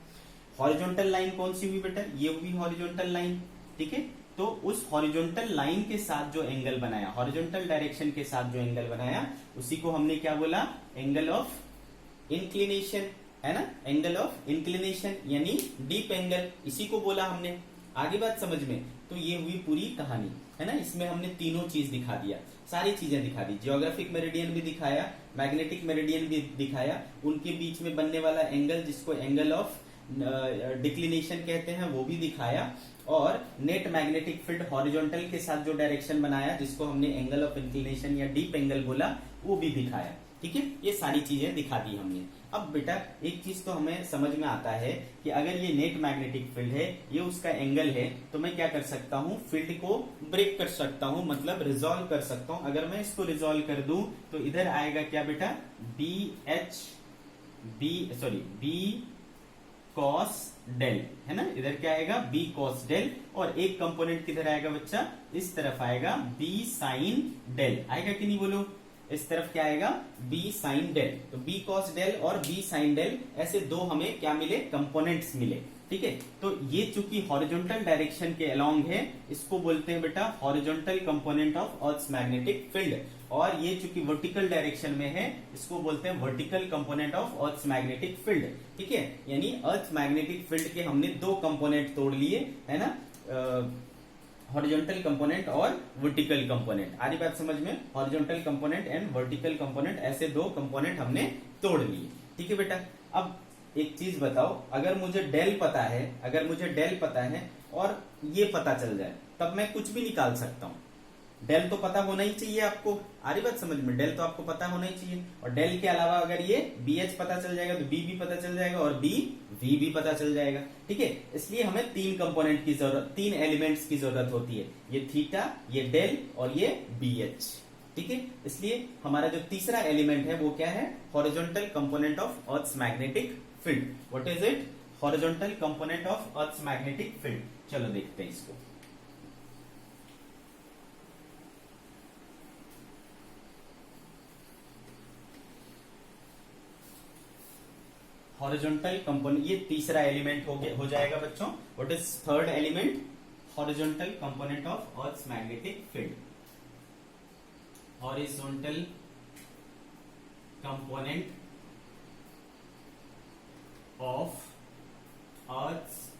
[SPEAKER 1] हॉरिजॉन्टल लाइन कौन सी हुई बेटा, ये हुई हॉरिजॉन्टल लाइन। ठीक है, तो उस हॉरिजॉन्टल लाइन के साथ जो एंगल बनाया, हॉरिजॉन्टल डायरेक्शन के साथ जो एंगल बनाया, उसी को हमने क्या बोला, एंगल ऑफ इंक्लिनेशन, है ना। एंगल ऑफ इंक्लिनेशन यानी डीप एंगल, इसी को बोला हमने। आगे बात समझ में। तो ये हुई पूरी कहानी, है ना। इसमें हमने तीनों चीज दिखा दिया, सारी चीजें दिखा दी, जियोग्राफिक मेरिडियन भी दिखाया, मैग्नेटिक मेरिडियन भी दिखाया, उनके बीच में बनने वाला एंगल जिसको एंगल ऑफ डिक्लिनेशन कहते हैं वो भी दिखाया, और नेट मैग्नेटिक फील्ड हॉरिजॉन्टल के साथ जो डायरेक्शन बनाया जिसको हमने एंगल ऑफ इंक्लिनेशन या डीप एंगल बोला वो भी दिखाया। ठीक है, ये सारी चीजें दिखा दी हमने। अब बेटा एक चीज तो हमें समझ में आता है कि अगर ये नेट मैग्नेटिक फील्ड है, ये उसका एंगल है, तो मैं क्या कर सकता हूँ, फील्ड को ब्रेक कर सकता हूँ, मतलब रिजॉल्व कर सकता हूँ। अगर मैं इसको रिजॉल्व कर दूं तो इधर आएगा क्या बेटा, बी कॉस डेल, है ना। इधर क्या आएगा, बी कॉस डेल, और एक कंपोनेंट किधर आएगा बच्चा, इस तरफ आएगा बी साइन डेल, आएगा कि नहीं बोलो। इस तरफ क्या आएगा, बी साइन डेल। तो बी कॉस डेल और बी साइन डेल, ऐसे दो हमें क्या मिले, कंपोनेंट्स मिले। ठीक है, तो ये चूंकि हॉरिजॉन्टल डायरेक्शन के अलोंग है, इसको बोलते हैं बेटा horizontal component of earth's magnetic field, और ये चूंकि वर्टिकल डायरेक्शन में है, इसको बोलते हैं vertical component of earth's magnetic field. ठीक है, यानी अर्थ मैग्नेटिक फील्ड के हमने दो कंपोनेंट तोड़ लिए, है ना, हॉरिजॉन्टल कंपोनेंट और वर्टिकल कंपोनेंट। आ रही बात समझ में, horizontal component and vertical component, ऐसे दो कंपोनेंट हमने तोड़ लिए। ठीक है बेटा, अब एक चीज बताओ, अगर मुझे डेल पता है और ये पता चल जाए, तब मैं कुछ भी निकाल सकता हूं। डेल तो पता होना ही चाहिए आपको, आ रही बात समझ में, डेल तो आपको पता होना ही चाहिए। और डेल के अलावा अगर ये बी एच पता चल जाएगा तो बी भी पता चल जाएगा और बी वी भी पता चल जाएगा। ठीक है, इसलिए हमें तीन कंपोनेंट की जरूरत, तीन एलिमेंट्स की जरूरत होती है, ये थीटा, ये डेल और ये बी एच। ठीक है, इसलिए हमारा जो तीसरा एलिमेंट है वो क्या है, horizontal component of earth's magnetic field. What is it, horizontal component of earth's magnetic field. चलो देखते हैं इसको। हॉरिजॉन्टल कंपोनेंट, ये तीसरा एलिमेंट हो जाएगा बच्चों। What is third element, horizontal component of earth's magnetic field. Horizontal component of earth's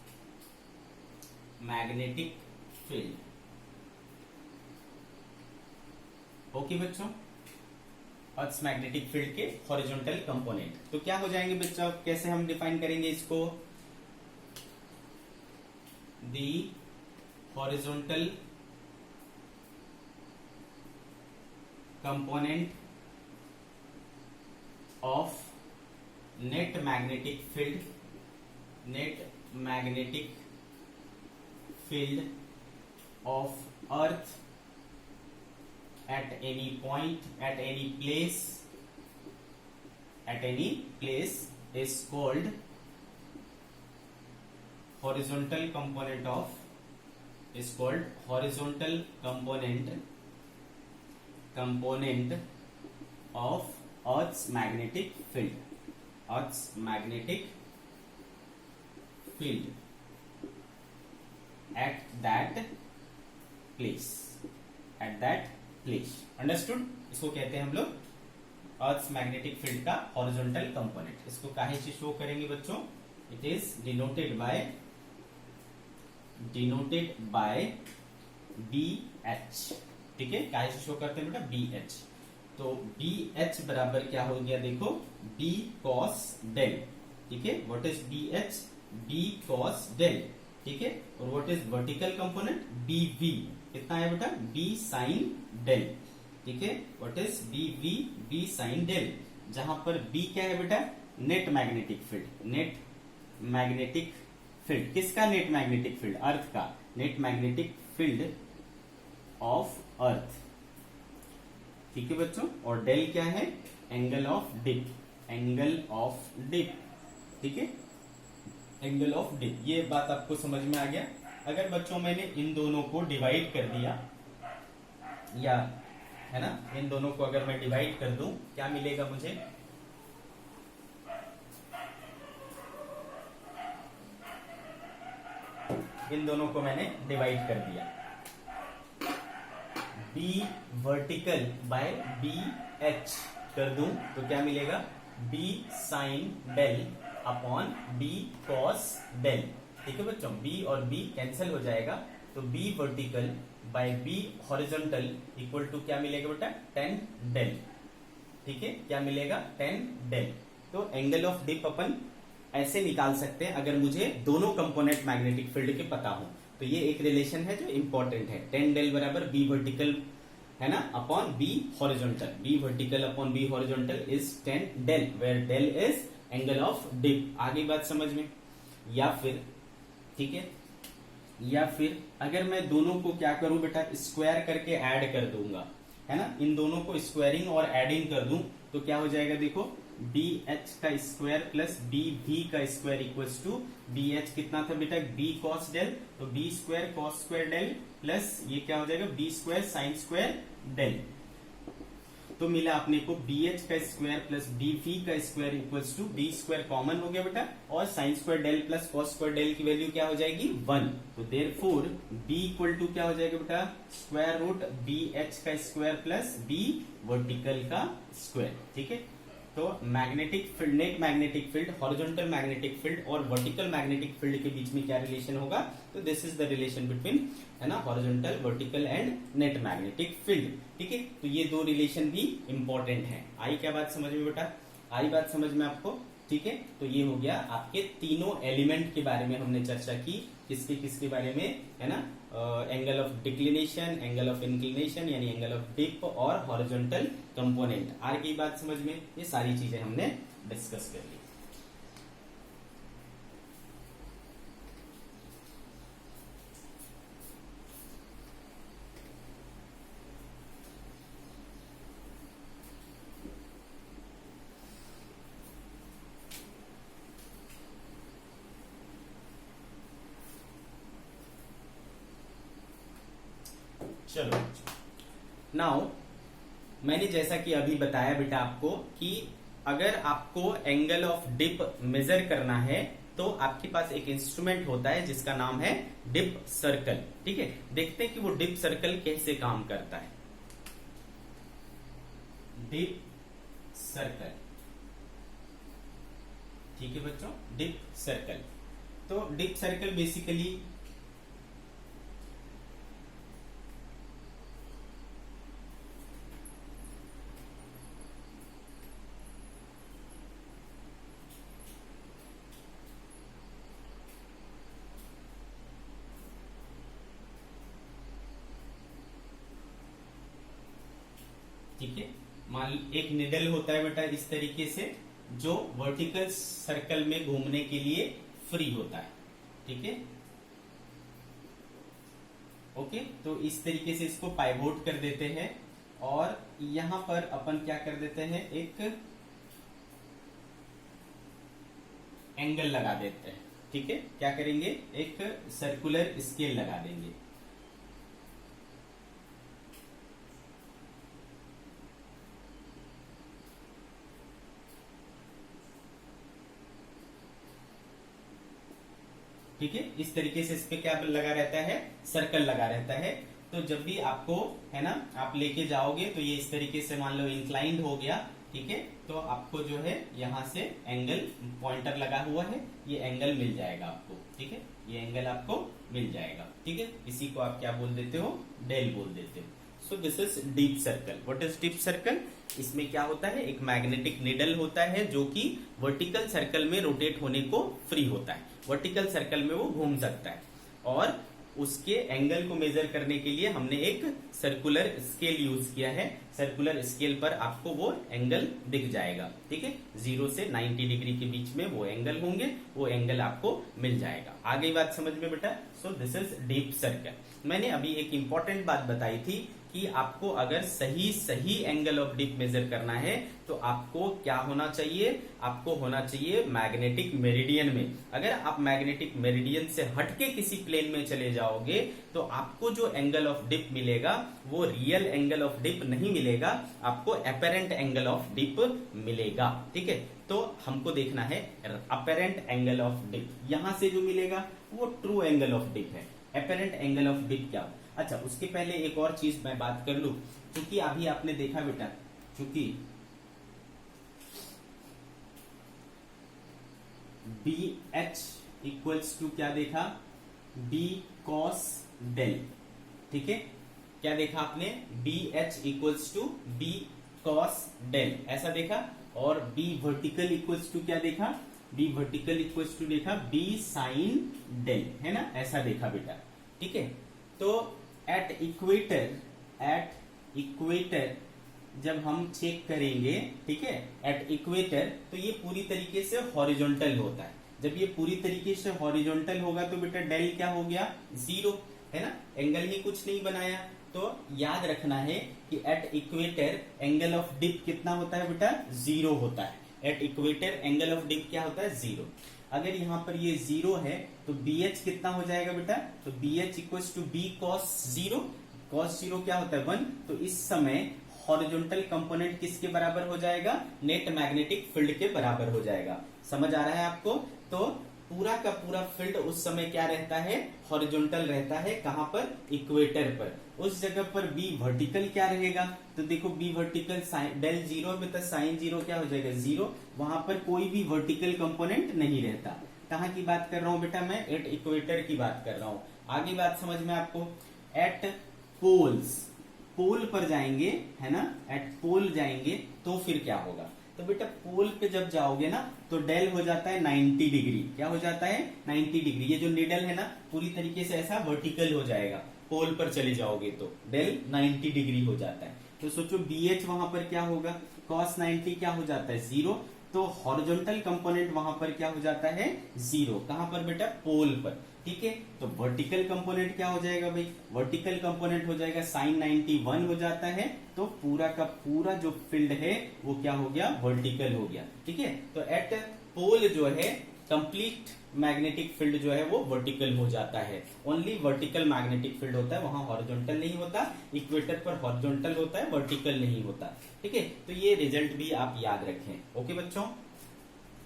[SPEAKER 1] magnetic field. Okay बच्चों, अर्थ्स मैग्नेटिक फील्ड के हॉरिजॉन्टल कंपोनेंट तो क्या हो जाएंगे बच्चों, कैसे हम डिफाइन करेंगे इसको, दी horizontal component of net magnetic field, net magnetic field of earth at any point, at any place is called horizontal component of, is called horizontal component of Earth's magnetic field, Earth's magnetic field at that place, at that place. Understood, इसको कहते हैं हम लोग earth's magnetic field का horizontal component. इसको काहे से show करेंगे बच्चों, it is denoted by B H. ठीक है, काहे से शो करते हैं बेटा, बी एच। तो बी एच बराबर क्या हो गया, देखो बी कॉस डेल। ठीक है, what is B H, B cos del. ठीक है, और what is vertical component, B V, कितना है बेटा, बी साइन डेल। ठीक है, what is B V, B sine del, जहां पर बी क्या है बेटा, net magnetic field, net magnetic field, किसका नेट मैग्नेटिक फील्ड, अर्थ का net magnetic field of earth. ठीक है बच्चों, और डेल क्या है, angle of dip, angle of dip. ठीक है, एंगल ऑफ डिप, ये बात आपको समझ में आ गया। अगर बच्चों मैंने इन दोनों को डिवाइड कर दिया, या है ना, इन दोनों को अगर मैं डिवाइड कर दूं, क्या मिलेगा मुझे, इन दोनों को मैंने डिवाइड कर दिया, B vertical by B H कर दूं तो क्या मिलेगा, B sine del upon B cos del. ठीक है बच्चों, बी और बी कैंसिल हो जाएगा, तो B vertical by B horizontal equal to क्या मिलेगा बेटा, 10 डेल। ठीक है, क्या मिलेगा, 10 डेल। तो एंगल ऑफ डिप अपन ऐसे निकाल सकते हैं अगर मुझे दोनों कंपोनेंट मैग्नेटिक फील्ड के पता हो। तो ये एक रिलेशन है जो इंपॉर्टेंट है, 10 डेल बराबर बी वर्टिकल है ना upon B horizontal, B vertical upon B horizontal is 10 del, where del is angle of dip. आगे बात समझ में, या फिर ठीक है, या फिर अगर मैं दोनों को क्या करूं बेटा, स्क्वायर करके ऐड कर दूंगा, है ना, इन दोनों को स्क्वायरिंग और एडिंग कर दूं तो क्या हो जाएगा, देखो बी एच का स्क्वायर प्लस बी वी का square equals to, B H कितना था बेटा, बी कॉस डेल, तो B square cos square del plus ये क्या हो जाएगा, B square sine square del. तो मिला अपने को बी एच का स्क्वायर प्लस बी वी का square equals to, B square common हो गया बेटा, और sine square del plus cos square del की वैल्यू क्या हो जाएगी, 1। तो देयरफॉर बी इक्वल टू क्या हो जाएगा बेटा, स्क्वायर रूट बी एच का स्क्वायर प्लस बी वर्टिकल का स्क्वायर। ठीक है, तो magnetic field, net magnetic field, horizontal magnetic field और वर्टिकल मैग्नेटिक फील्ड के बीच में क्या रिलेशन होगा, तो this is the relation between, है ना, horizontal, vertical and net magnetic field. ठीक है, तो ये दो रिलेशन भी इंपॉर्टेंट है। आई क्या बात समझ में बेटा, आई बात समझ में आपको। ठीक है, तो ये हो गया आपके तीनों एलिमेंट के बारे में हमने चर्चा की। किसके किसके बारे में, है ना, angle of declination, angle of inclination यानी एंगल ऑफ डिप और हॉरिजॉन्टल कंपोनेंट। आर की बात समझ में, ये सारी चीजें हमने डिस्कस कर ली। चलो नाउ, मैंने जैसा कि अभी बताया बेटा आपको कि अगर आपको एंगल ऑफ डिप मेजर करना है तो आपके पास एक इंस्ट्रूमेंट होता है जिसका नाम है डिप सर्कल। ठीक है, देखते हैं कि वो डिप सर्कल कैसे काम करता है। डिप सर्कल, ठीक है बच्चों, डिप सर्कल। तो डिप सर्कल बेसिकली ठीक है, मान एक निडल होता है बेटा इस तरीके से, जो वर्टिकल सर्कल में घूमने के लिए फ्री होता है। ठीक है, ओके, तो इस तरीके से इसको पाइवोट कर देते हैं और यहां पर अपन क्या कर देते हैं, एक एंगल लगा देते हैं। ठीक है, क्या करेंगे, एक सर्कुलर स्केल लगा देंगे। ठीक है, इस तरीके से इस पे क्या लगा रहता है, सर्कल लगा रहता है। तो जब भी आपको, है ना, आप लेके जाओगे तो ये इस तरीके से मान लो इंक्लाइंड हो गया। ठीक है, तो आपको जो है यहां से एंगल पॉइंटर लगा हुआ है, ये एंगल मिल जाएगा आपको। ठीक है, ये एंगल आपको मिल जाएगा। ठीक है, इसी को आप क्या बोल देते हो, डेल बोल देते हो। सो this is deep circle. What is deep circle? इसमें क्या होता है, एक मैग्नेटिक निडल होता है जो कि वर्टिकल सर्कल में रोटेट होने को फ्री होता है, वर्टिकल सर्कल में वो घूम सकता है। और उसके एंगल को मेजर करने के लिए हमने एक सर्कुलर स्केल यूज किया है। सर्कुलर स्केल पर आपको वो एंगल दिख जाएगा। ठीक है, 0 से 90 डिग्री के बीच में वो एंगल होंगे, वो एंगल आपको मिल जाएगा। आ गई बात समझ में बेटा? सो दिस इज डीप सर्कल। मैंने अभी एक इंपॉर्टेंट बात बताई थी कि आपको अगर सही एंगल ऑफ डिप मेजर करना है तो आपको क्या होना चाहिए, आपको होना चाहिए मैग्नेटिक मेरिडियन में। अगर आप मैग्नेटिक मेरिडियन से हटके किसी प्लेन में चले जाओगे तो आपको जो एंगल ऑफ डिप मिलेगा वो रियल एंगल ऑफ डिप नहीं मिलेगा, आपको अपेरेंट एंगल ऑफ डिप मिलेगा। ठीक है, तो हमको देखना है अपेरेंट एंगल ऑफ डिप। यहां से जो मिलेगा वो ट्रू एंगल ऑफ डिप है। अपेरेंट एंगल ऑफ डिप क्या? अच्छा, उसके पहले एक और चीज मैं बात कर लूं, क्योंकि अभी आपने देखा बेटा, क्योंकि बी एच इक्वल्स टू क्या देखा, बी कॉस डेल। ठीक है, क्या देखा आपने, B H equals to B cos del, ऐसा देखा। और बी वर्टिकल इक्वल्स टू क्या देखा, बी वर्टिकल इक्वल्स टू देखा बी साइन डेल, है ना, ऐसा देखा बेटा। ठीक है, तो एट इक्वेटर जब हम चेक करेंगे, ठीक है, एट इक्वेटर तो ये पूरी तरीके से हॉरिजॉन्टल होता है। जब ये पूरी तरीके से हॉरिजॉन्टल होगा तो बेटा डेल क्या हो गया, 0, है ना, एंगल ही कुछ नहीं बनाया। तो याद रखना है कि at equator angle of dip कितना होता है बेटा, 0 होता है। At equator angle of dip क्या होता है, 0। अगर यहाँ पर ये 0 है तो BH कितना हो जाएगा बेटा, तो BH equals to B cos 0। Cos 0 क्या होता है, 1। तो इस समय हॉरिजॉन्टल कंपोनेंट किसके बराबर हो जाएगा, नेट मैग्नेटिक फील्ड के बराबर हो जाएगा। समझ आ रहा है आपको? तो पूरा का पूरा फील्ड उस समय क्या रहता है, हॉरिजॉन्टल रहता है। कहां पर, इक्वेटर पर। उस जगह पर बी वर्टिकल क्या रहेगा, तो देखो बी वर्टिकल डेल 0 में तो साइन 0 क्या हो जाएगा, 0। वहां पर कोई भी वर्टिकल कंपोनेंट नहीं रहता। कहां की बात कर रहा हूं बेटा मैं, एट इक्वेटर की बात कर रहा हूं। आगे बात समझ में आपको, एट पोल्स, पोल पर जाएंगे, है ना, एट पोल जाएंगे तो फिर क्या होगा, तो बेटा पोल पे जब जाओगे ना तो डेल हो जाता है 90 डिग्री। क्या हो जाता है? 90 डिग्री। ये जो निडल है ना पूरी तरीके से ऐसा वर्टिकल हो जाएगा। पोल पर चले जाओगे तो डेल 90 डिग्री हो जाता है। तो सोचो BH वहां पर क्या होगा? cos 90 क्या हो जाता है? 0। तो हॉरिजॉन्टल कंपोनेंट वहां पर क्या हो जाता है? 0। कहां पर बेटा? पोल पर। ठीक है, तो वर्टिकल कंपोनेंट क्या हो जाएगा भाई? वर्टिकल कंपोनेंट हो जाएगा sin 91 हो जाता है। तो पूरा का पूरा जो फील्ड है वो क्या हो गया? वर्टिकल हो गया। ठीक है, तो एट पोल जो है कंप्लीट मैग्नेटिक फील्ड जो है वो वर्टिकल हो जाता है। ओनली वर्टिकल मैग्नेटिक फील्ड होता है, वहां हॉरिजॉन्टल नहीं होता। इक्वेटर पर हॉरिजॉन्टल होता है, वर्टिकल नहीं होता। ठीक है, तो ये रिजल्ट भी आप याद रखें। ओके बच्चों,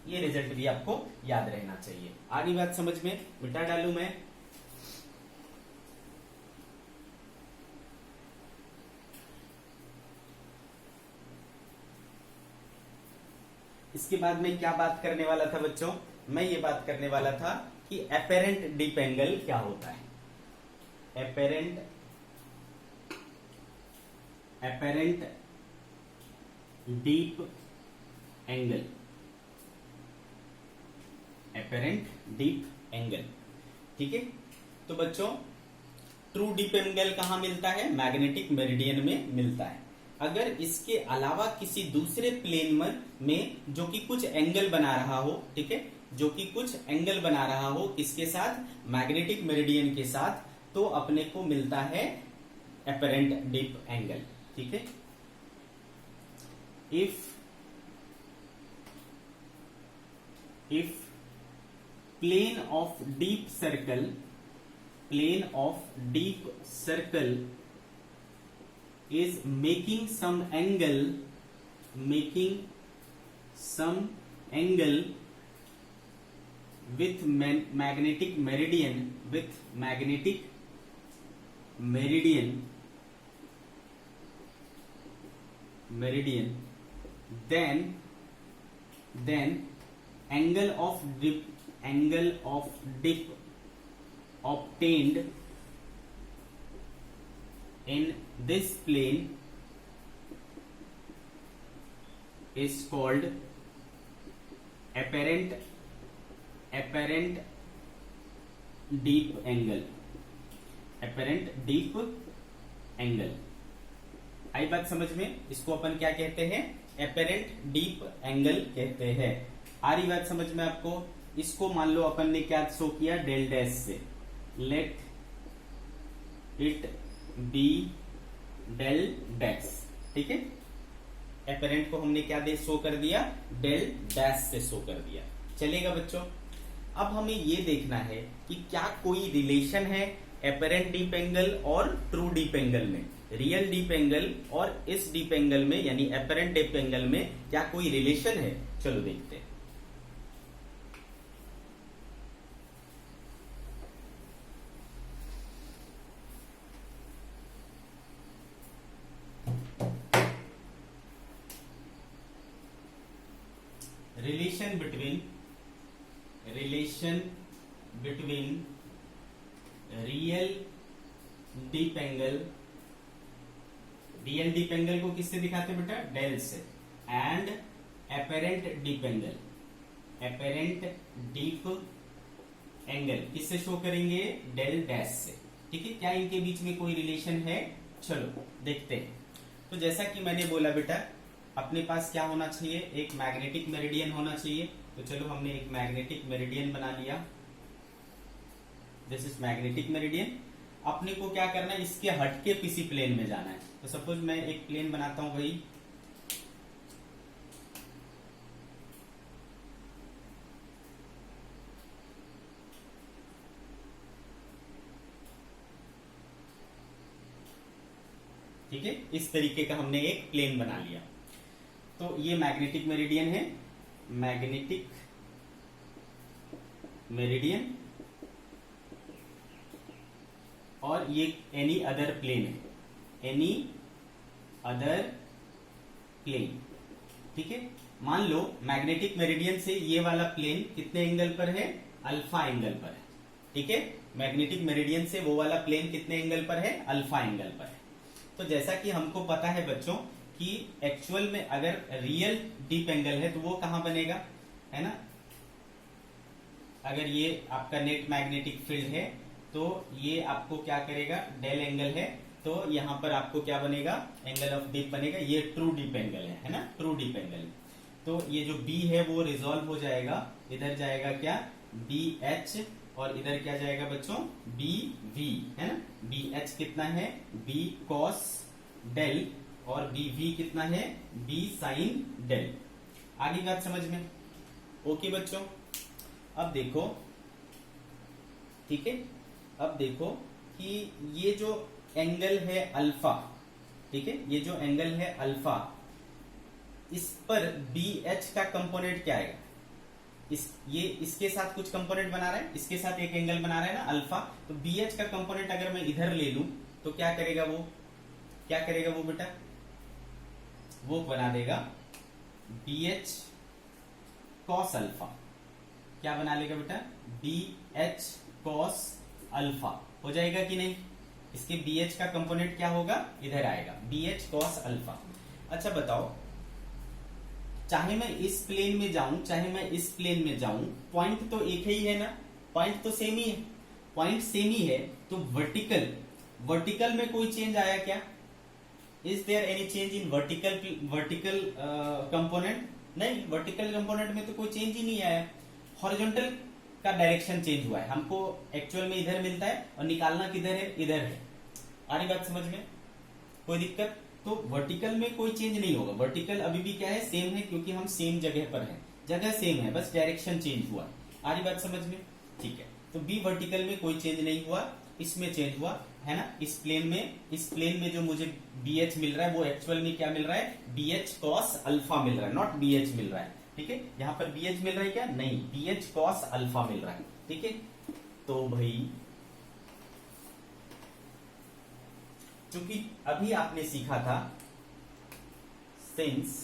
[SPEAKER 1] ये रिजल्ट भी आपको याद रहना चाहिए। आ रही बात समझ में? मिटा डालू मैं? इसके बाद में क्या बात करने वाला था बच्चों? मैं ये बात करने वाला था कि एपेरेंट डीप एंगल क्या होता है। Apparent dip angle, apparent dip angle. ठीक है, तो बच्चों ट्रू डीप एंगल कहां मिलता है? मैग्नेटिक मेरिडियन में मिलता है। अगर इसके अलावा किसी दूसरे प्लेन में जो कि कुछ एंगल बना रहा हो, ठीक है, जो कि कुछ एंगल बना रहा हो किसके साथ? मैग्नेटिक मेरिडियन के साथ, तो अपने को मिलता है एपेरेंट डीप एंगल। ठीक है, if plane of deep circle is making some angle with magnetic meridian, then angle of dip obtained in this plane is called apparent deep angle। apparent deep angle आई बात समझ में? इसको अपन क्या कहते हैं? apparent deep angle कहते हैं। आ रही बात समझ में आपको? इसको मान लो अपन ने क्या शो किया? डेल डैश से। Let it be del dash. ठीक है, एपेरेंट को हमने क्या दे शो कर दिया? डेल डैश से शो कर दिया। चलेगा बच्चों? अब हमें ये देखना है कि क्या कोई रिलेशन है एपेरेंट डीप एंगल और ट्रू डीप एंगल में, रियल डीप एंगल और इस डीप एंगल में यानी एपेरेंट डीप एंगल में क्या कोई रिलेशन है? चलो देखते हैं। Relation between real deep angle को किससे दिखाते हैं बेटा? डेल से। एंड एपेरेंट डीप एंगल किससे शो करेंगे? डेल डैश से। ठीक है, क्या इनके बीच में कोई रिलेशन है? चलो देखते हैं। तो जैसा कि मैंने बोला बेटा, अपने पास क्या होना चाहिए? एक मैग्नेटिक मेरिडियन होना चाहिए। तो चलो हमने एक मैग्नेटिक मेरिडियन बना लिया। This is magnetic meridian. अपने को क्या करना है? इसके हटके किसी प्लेन में जाना है। तो सपोज मैं एक प्लेन बनाता हूं भाई, ठीक है, इस तरीके का हमने एक प्लेन बना लिया। तो ये मैग्नेटिक मेरिडियन है, मैग्नेटिक मेरिडियन, और ये एनी अदर प्लेन है, एनी अदर प्लेन। ठीक है, मान लो मैग्नेटिक मेरिडियन से ये वाला प्लेन कितने एंगल पर है? अल्फा एंगल पर है। ठीक है, मैग्नेटिक मेरिडियन से वो वाला प्लेन कितने एंगल पर है? अल्फा एंगल पर है। तो जैसा कि हमको पता है बच्चों कि एक्चुअल में अगर रियल डीप एंगल है तो वो कहां बनेगा, है ना। अगर ये आपका नेट मैग्नेटिक फील्ड है तो ये आपको क्या करेगा, डेल एंगल है, तो यहां पर आपको क्या बनेगा, एंगल ऑफ डीप बनेगा। ये ट्रू डीप एंगल है ना, ट्रू डीप एंगल। तो ये जो बी है वो रिजॉल्व हो जाएगा, इधर जाएगा क्या, बी एच, और इधर क्या जाएगा बच्चों, बी वी, है ना। बी एच कितना है, बी कॉस डेल, और बी वी कितना है, बी साइन डेल। आगे बात समझ में, ओके बच्चों। अब देखो, ठीक है, अब देखो कि ये जो एंगल है अल्फा, ठीक है, ये जो एंगल है अल्फा, इस पर बी एच का कंपोनेंट क्या आएगा, ये इसके साथ कुछ कंपोनेंट बना रहा है, इसके साथ एक एंगल बना रहा है ना अल्फा, तो बी एच का कंपोनेंट अगर मैं इधर ले लूं तो क्या करेगा वो, क्या करेगा वो बेटा, वो बना देगा बी एच कॉस अल्फा। क्या बना लेगा बेटा, बी एच कॉस अल्फा हो जाएगा कि नहीं। इसके बी एच का कंपोनेंट क्या होगा, इधर आएगा बी एच कॉस अल्फा। अच्छा बताओ, चाहे मैं इस प्लेन में जाऊं चाहे मैं इस प्लेन में जाऊं, पॉइंट तो एक ही है ना, पॉइंट तो सेम ही है, पॉइंट सेम ही है, तो वर्टिकल, वर्टिकल में कोई चेंज आया क्या, is there any change in vertical component, नहीं, वर्टिकल कंपोनेंट में तो कोई चेंज ही नहीं आया। हॉरिजॉन्टल का डायरेक्शन चेंज हुआ है, हमको एक्चुअल में इधर मिलता है और निकालना किधर है, इधर है। आ रही बात समझ में, कोई दिक्कत, तो वर्टिकल में कोई चेंज नहीं होगा, वर्टिकल अभी भी क्या है, सेम है, क्योंकि हम सेम जगह पर हैं, जगह सेम है, बस डायरेक्शन चेंज हुआ। आ रही बात समझ में, ठीक है। तो बी वर्टिकल में कोई चेंज नहीं हुआ, इसमें चेंज हुआ, है ना। इस प्लेन में जो मुझे बी एच मिल रहा है वो एक्चुअल में क्या मिल रहा है, बी एच कॉस अल्फा मिल रहा है, नॉट बी एच मिल रहा है, ठीक है। यहां पर बी एच मिल रहा है क्या, नहीं, बी एच कॉस अल्फा मिल रहा है, ठीक है। तो भाई चूंकि अभी आपने सीखा था सिंस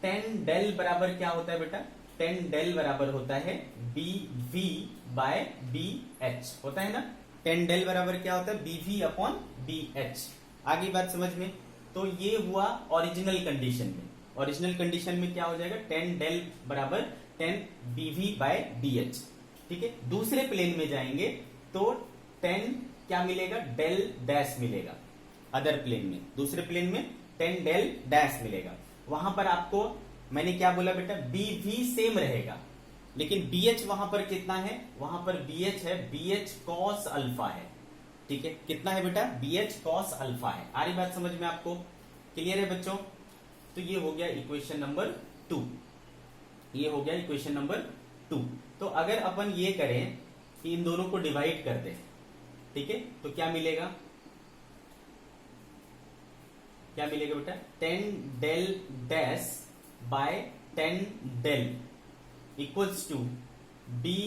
[SPEAKER 1] टेन डेल बराबर क्या होता है बेटा, टेन डेल बराबर होता है B V by B H, होता है ना। टेन डेल बराबर क्या होता है, B V upon B H. आगे बात समझ में, तो ये हुआ ओरिजिनल कंडीशन में, ओरिजिनल कंडीशन में क्या हो जाएगा, टेन डेल बराबर tan B V by B H, ठीक है। दूसरे प्लेन में जाएंगे तो टेन क्या मिलेगा, डेल डैश मिलेगा, अदर प्लेन में, दूसरे प्लेन में टेन डेल डैश मिलेगा। वहां पर आपको मैंने क्या बोला बेटा, बी वी सेम रहेगा, लेकिन बी एच वहां पर कितना है, वहां पर बी एच है, बी एच कॉस अल्फा है, ठीक है। कितना है बेटा, बी एच कॉस अल्फा है। आ रही बात समझ में आपको, क्लियर है बच्चों। तो ये हो गया इक्वेशन नंबर 2, ये हो गया इक्वेशन नंबर 2। तो अगर अपन ये करें कि इन दोनों को डिवाइड कर दें, ठीक है, तो क्या मिलेगा, क्या मिलेगा बेटा, tan del dash by tan del equals to B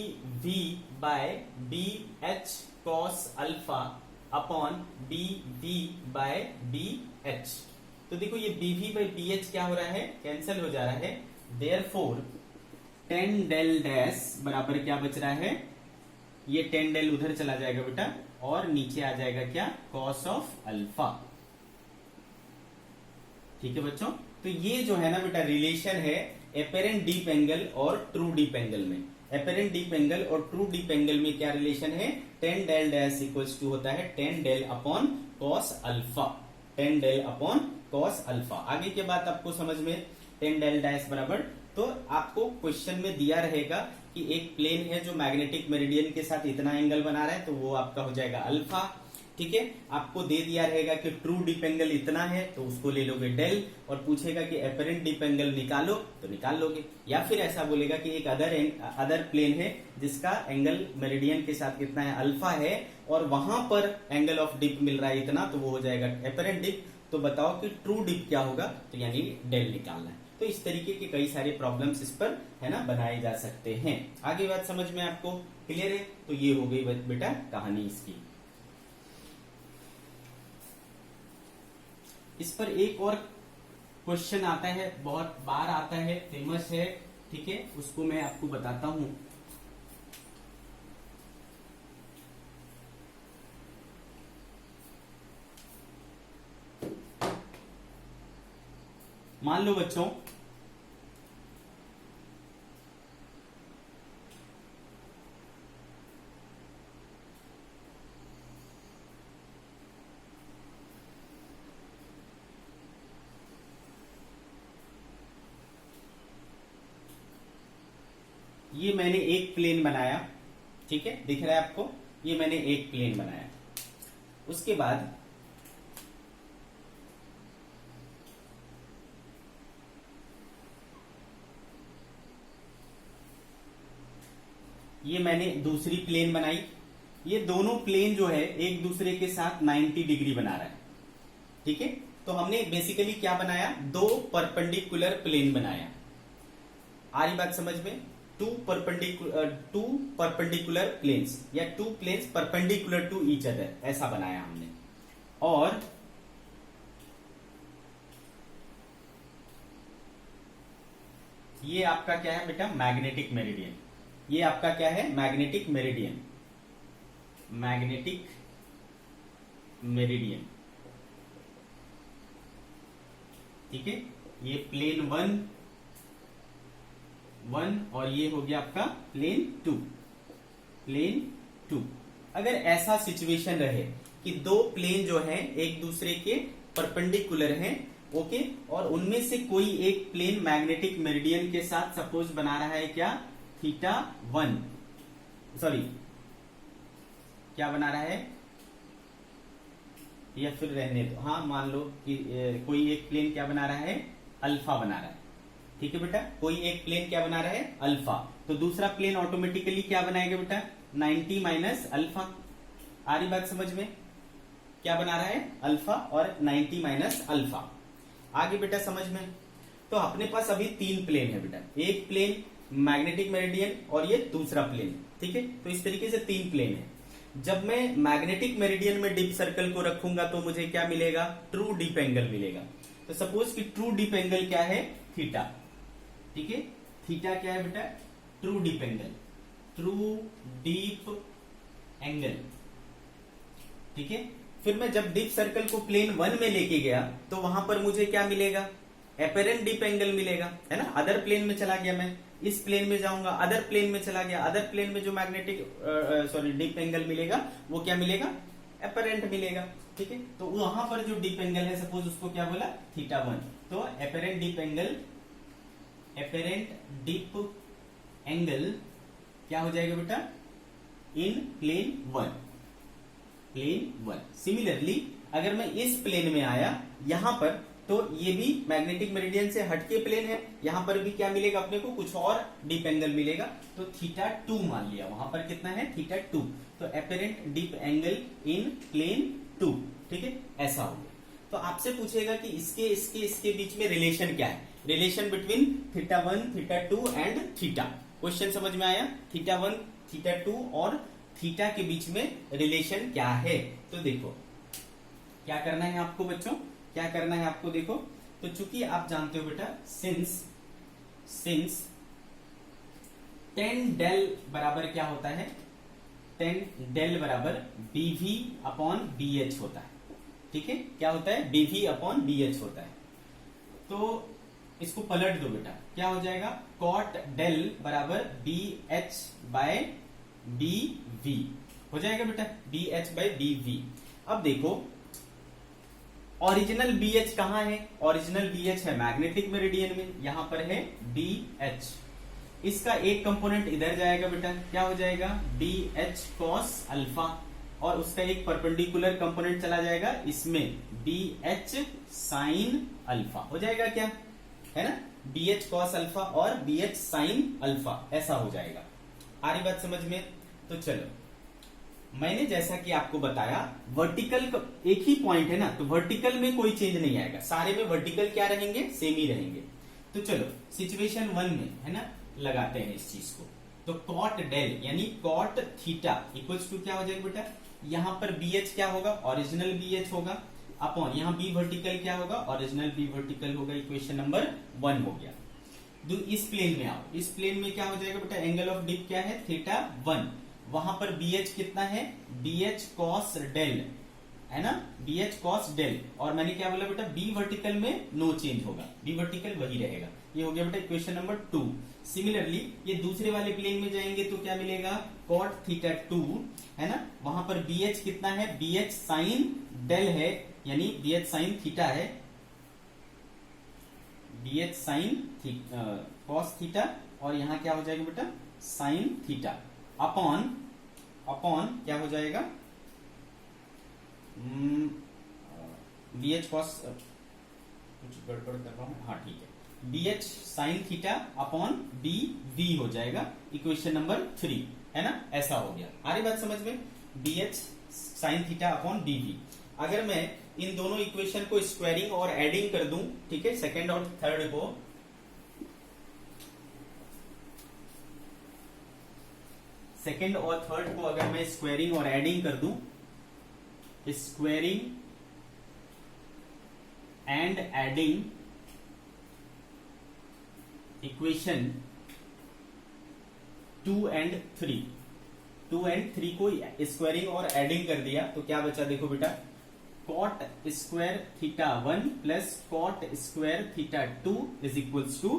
[SPEAKER 1] V by B H cos alpha upon B V by B H. तो देखो ये B V by B H क्या हो रहा है, कैंसिल हो जा रहा है, देयरफॉर टेन डेल डैश बराबर क्या बच रहा है, ये टेन डेल उधर चला जाएगा बेटा, और नीचे आ जाएगा क्या, कॉस ऑफ अल्फा, ठीक है बच्चों। तो ये जो है ना बेटा रिलेशन है एपेरेंट डीप एंगल और ट्रू डीप एंगल में। एपेरेंट डीप एंगल और ट्रू डीप एंगल में क्या रिलेशन है, tan del dash equals to होता है tan del upon cos alpha, tan del upon cos alpha. आगे के बात आपको समझ में, टेन डेल डैश बराबर, तो आपको क्वेश्चन में दिया रहेगा कि एक प्लेन है जो मैग्नेटिक मेरिडियन के साथ इतना एंगल बना रहा है, तो वो आपका हो जाएगा अल्फा, ठीक है। आपको दे दिया रहेगा कि ट्रू डीप एंगल इतना है, तो उसको ले लोगे डेल, और पूछेगा कि एपेरेंट डीप एंगल निकालो, तो निकाल लोगे। या फिर ऐसा बोलेगा कि एक अदर प्लेन है जिसका एंगल मेरिडियन के साथ कितना है, अल्फा है, और वहां पर एंगल ऑफ डिप मिल रहा है इतना, तो वो हो जाएगा एपेरेंट डिप। तो बताओ कि ट्रू डिप क्या होगा, तो यानी डेल निकालना है। तो इस तरीके के कई सारे प्रॉब्लम्स इस पर है ना बनाए जा सकते हैं। आगे बात समझ में आपको क्लियर है। तो ये हो गई बेटा कहानी इसकी। इस पर एक और क्वेश्चन आता है, बहुत बार आता है, फेमस है, ठीक है, उसको मैं आपको बताता हूं। मान लो बच्चों ये मैंने एक प्लेन बनाया, ठीक है, दिख रहा है आपको, ये मैंने एक प्लेन बनाया। उसके बाद ये मैंने दूसरी प्लेन बनाई। ये दोनों प्लेन जो है एक दूसरे के साथ 90 डिग्री बना रहा है, ठीक है। तो हमने बेसिकली क्या बनाया, दो परपेंडिकुलर प्लेन बनाया। आ रही बात समझ में? टू परपेंडिकुलर प्लेन्स या two planes perpendicular to each other, ऐसा बनाया हमने। और ये आपका क्या है बेटा, मैग्नेटिक मेरिडियन। ये आपका क्या है, मैग्नेटिक मेरिडियन, मैग्नेटिक मेरिडियन, ठीक है। ये प्लेन वन और ये हो गया आपका प्लेन टू। अगर ऐसा सिचुएशन रहे कि दो प्लेन जो है एक दूसरे के परपेंडिकुलर हैं, ओके, और उनमें से कोई एक प्लेन मैग्नेटिक मेरिडियन के साथ सपोज बना रहा है क्या, θ1, सॉरी क्या बना रहा है, या फिर रहने दो, हाँ मान लो कि कोई एक प्लेन क्या बना रहा है, अल्फा बना रहा है, ठीक है बेटा। कोई एक प्लेन क्या बना रहा है, अल्फा, तो दूसरा प्लेन ऑटोमेटिकली क्या बनाएगा बेटा, 90 माइनस अल्फा। आ रही बात समझ में? क्या बना रहा है, अल्फा, और 90 माइनस अल्फा। आगे बेटा समझ में? तो अपने पास अभी तीन प्लेन है बेटा, एक प्लेन मैग्नेटिक मेरिडियन और ये दूसरा प्लेन, ठीक है। तो इस तरीके से तीन प्लेन है। जब मैं मैग्नेटिक मेरिडियन में डीप सर्कल को रखूंगा तो मुझे क्या मिलेगा, ट्रू डीप एंगल मिलेगा। तो सपोज कि ट्रू डीप एंगल क्या है, थीटा, ठीक है। थीटा क्या है बेटा, true dip angle, true dip angle, ठीक है। फिर मैं जब डीप सर्कल को प्लेन वन में लेके गया तो वहां पर मुझे क्या मिलेगा, एपेरेंट डीप एंगल मिलेगा, है ना। अदर प्लेन में चला गया मैं, इस प्लेन में जाऊंगा, अदर प्लेन में चला गया, अदर प्लेन में जो मैग्नेटिक डीप एंगल मिलेगा वो क्या मिलेगा, एपेरेंट मिलेगा, ठीक है। तो वहां पर जो डीप एंगल है सपोज उसको क्या बोला, θ1, तो एपेरेंट डीप एंगल क्या हो जाएगा बेटा, इन प्लेन वन। सिमिलरली अगर मैं इस प्लेन में आया यहां पर, तो ये भी मैग्नेटिक मेरिडियन से हटके प्लेन है, यहां पर भी क्या मिलेगा अपने को, कुछ और डीप एंगल मिलेगा, तो θ2 मान लिया, वहां पर कितना है, θ2, तो apparent dip angle in plane 2, ठीक है, ऐसा हो गया। तो आपसे पूछेगा कि इसके बीच में रिलेशन क्या है, relation between θ1, θ2 and theta. Question समझ में आया, θ1, θ2 और थीटा के बीच में रिलेशन क्या है। तो देखो क्या करना है आपको बच्चों, क्या करना है आपको, देखो। तो चूंकि आप जानते हो बेटा, सिंस tan डेल बराबर क्या होता है, tan डेल बराबर bv अपॉन bh होता है, ठीक है। क्या होता है, bv अपॉन bh होता है। तो इसको पलट दो बेटा, क्या हो जाएगा, cot डेल बराबर bh बाय bv हो जाएगा बेटा, bh बाय bv। अब देखो ओरिजिनल BH कहां है, ओरिजिनल BH है मैग्नेटिक मेरिडियन में, यहां पर है BH। इसका एक कंपोनेंट इधर जाएगा बेटा, क्या हो जाएगा, BH cos अल्फा, और उसका एक परपेंडिकुलर कंपोनेंट चला जाएगा इसमें, BH sin अल्फा हो जाएगा, क्या है ना, BH cos अल्फा और BH sin अल्फा, ऐसा हो जाएगा। आ रही बात समझ में? तो चलो, मैंने जैसा कि आपको बताया वर्टिकल एक ही पॉइंट है ना, तो वर्टिकल में कोई चेंज नहीं आएगा, सारे में वर्टिकल क्या रहेंगे, सेम ही रहेंगे। तो चलो सिचुएशन 1 में है ना, लगाते हैं इस चीज को। तो कॉट डेल यानी कॉट थीटा इक्वल्स टू क्या हो जाएगा बेटा, यहां पर BH क्या होगा, ओरिजिनल BH होगा, अपॉन यहां B वर्टिकल क्या होगा, ओरिजिनल B वर्टिकल होगा। इक्वेशन नंबर 1 हो गया। इस प्लेन में आओ, इस प्लेन में क्या हो जाएगा बेटा, एंगल ऑफ डिप क्या है, θ1, वहां पर BH कितना है, BH cos डेल है ना, बी एच कॉस डेल, और मैंने क्या बोला बेटा, बी वर्टिकल में नो चेंज होगा, बी वर्टिकल वही रहेगा। ये हो गया बेटा इक्वेशन नंबर 2। सिमिलरली ये दूसरे वाले प्लेन में जाएंगे तो क्या मिलेगा, कॉट थीटा 2, है ना, वहां पर बी एच कितना है, बी एच साइन डेल है, यानी बी एच साइन थीटा है, B H sine cos theta, और यहां क्या हो जाएगा बेटा, साइन थीटा, अपॉन क्या हो जाएगा, बी एच कॉस, कुछ गड़बड़ कर रहा हूं, हाँ ठीक है, B H sine theta upon B V हो जाएगा, इक्वेशन नंबर 3, है ना, ऐसा हो गया। आ रही बात समझ में, B H sine theta upon B V. अगर मैं इन दोनों इक्वेशन को स्क्वायरिंग और एडिंग कर दूं, ठीक है, सेकेंड और थर्ड को, सेकेंड और थर्ड को अगर मैं स्क्वायरिंग और एडिंग कर दूं, squaring and adding equation 2 and 3 को स्क्वायरिंग और एडिंग कर दिया तो क्या बचा, देखो बेटा, cot square theta 1 plus cot square theta 2 is equals to,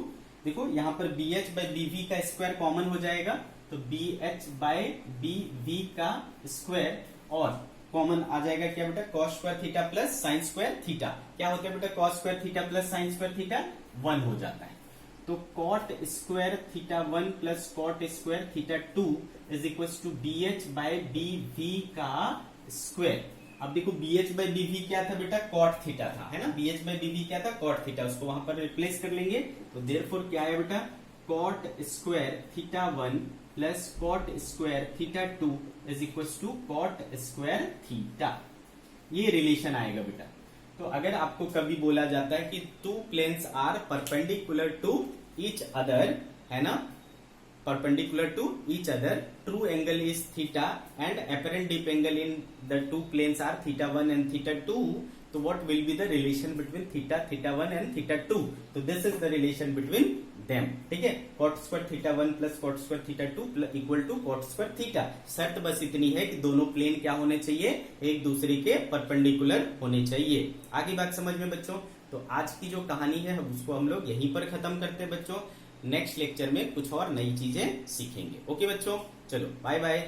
[SPEAKER 1] देखो यहां पर B H by B V का स्क्वायर कॉमन हो जाएगा, तो B H by B V का स्क्वायर, और कॉमन आ जाएगा क्या बेटा, cos square theta plus sine square theta, क्या होता है बेटा, cos square theta plus sine square theta 1 हो जाता है, तो cot square theta 1 plus cot square theta 2 is equal to B H by B V का स्क्वायर। अब देखो B H by B V क्या था बेटा, कॉट थीटा था, है ना, B H by B V क्या था, कॉट थीटा, उसको वहां पर रिप्लेस कर लेंगे, तो देयरफॉर क्या है बेटा, cot square theta 1 plus cot square theta 2 is equal to cot square theta, ये रिलेशन आएगा बेटा। तो अगर आपको कभी बोला जाता है कि 2 planes are perpendicular to each other, है ना, perpendicular to each other, true angle is theta and apparent dip angle in the 2 planes are theta 1 and theta 2, तो what will be the relation between theta 1 and theta 2, तो this is the relation between them, ठीक है, cot square theta 1 plus cot square theta 2 equal to cot square theta। शर्त बस इतनी है कि दोनों प्लेन क्या होने चाहिए, एक दूसरे के परपेंडिकुलर होने चाहिए। आगे बात समझ में बच्चों, तो आज की जो कहानी है उसको हम लोग यहीं पर खत्म करते हैं बच्चों, नेक्स्ट लेक्चर में कुछ और नई चीजें सीखेंगे। ओके बच्चों, चलो बाय बाय।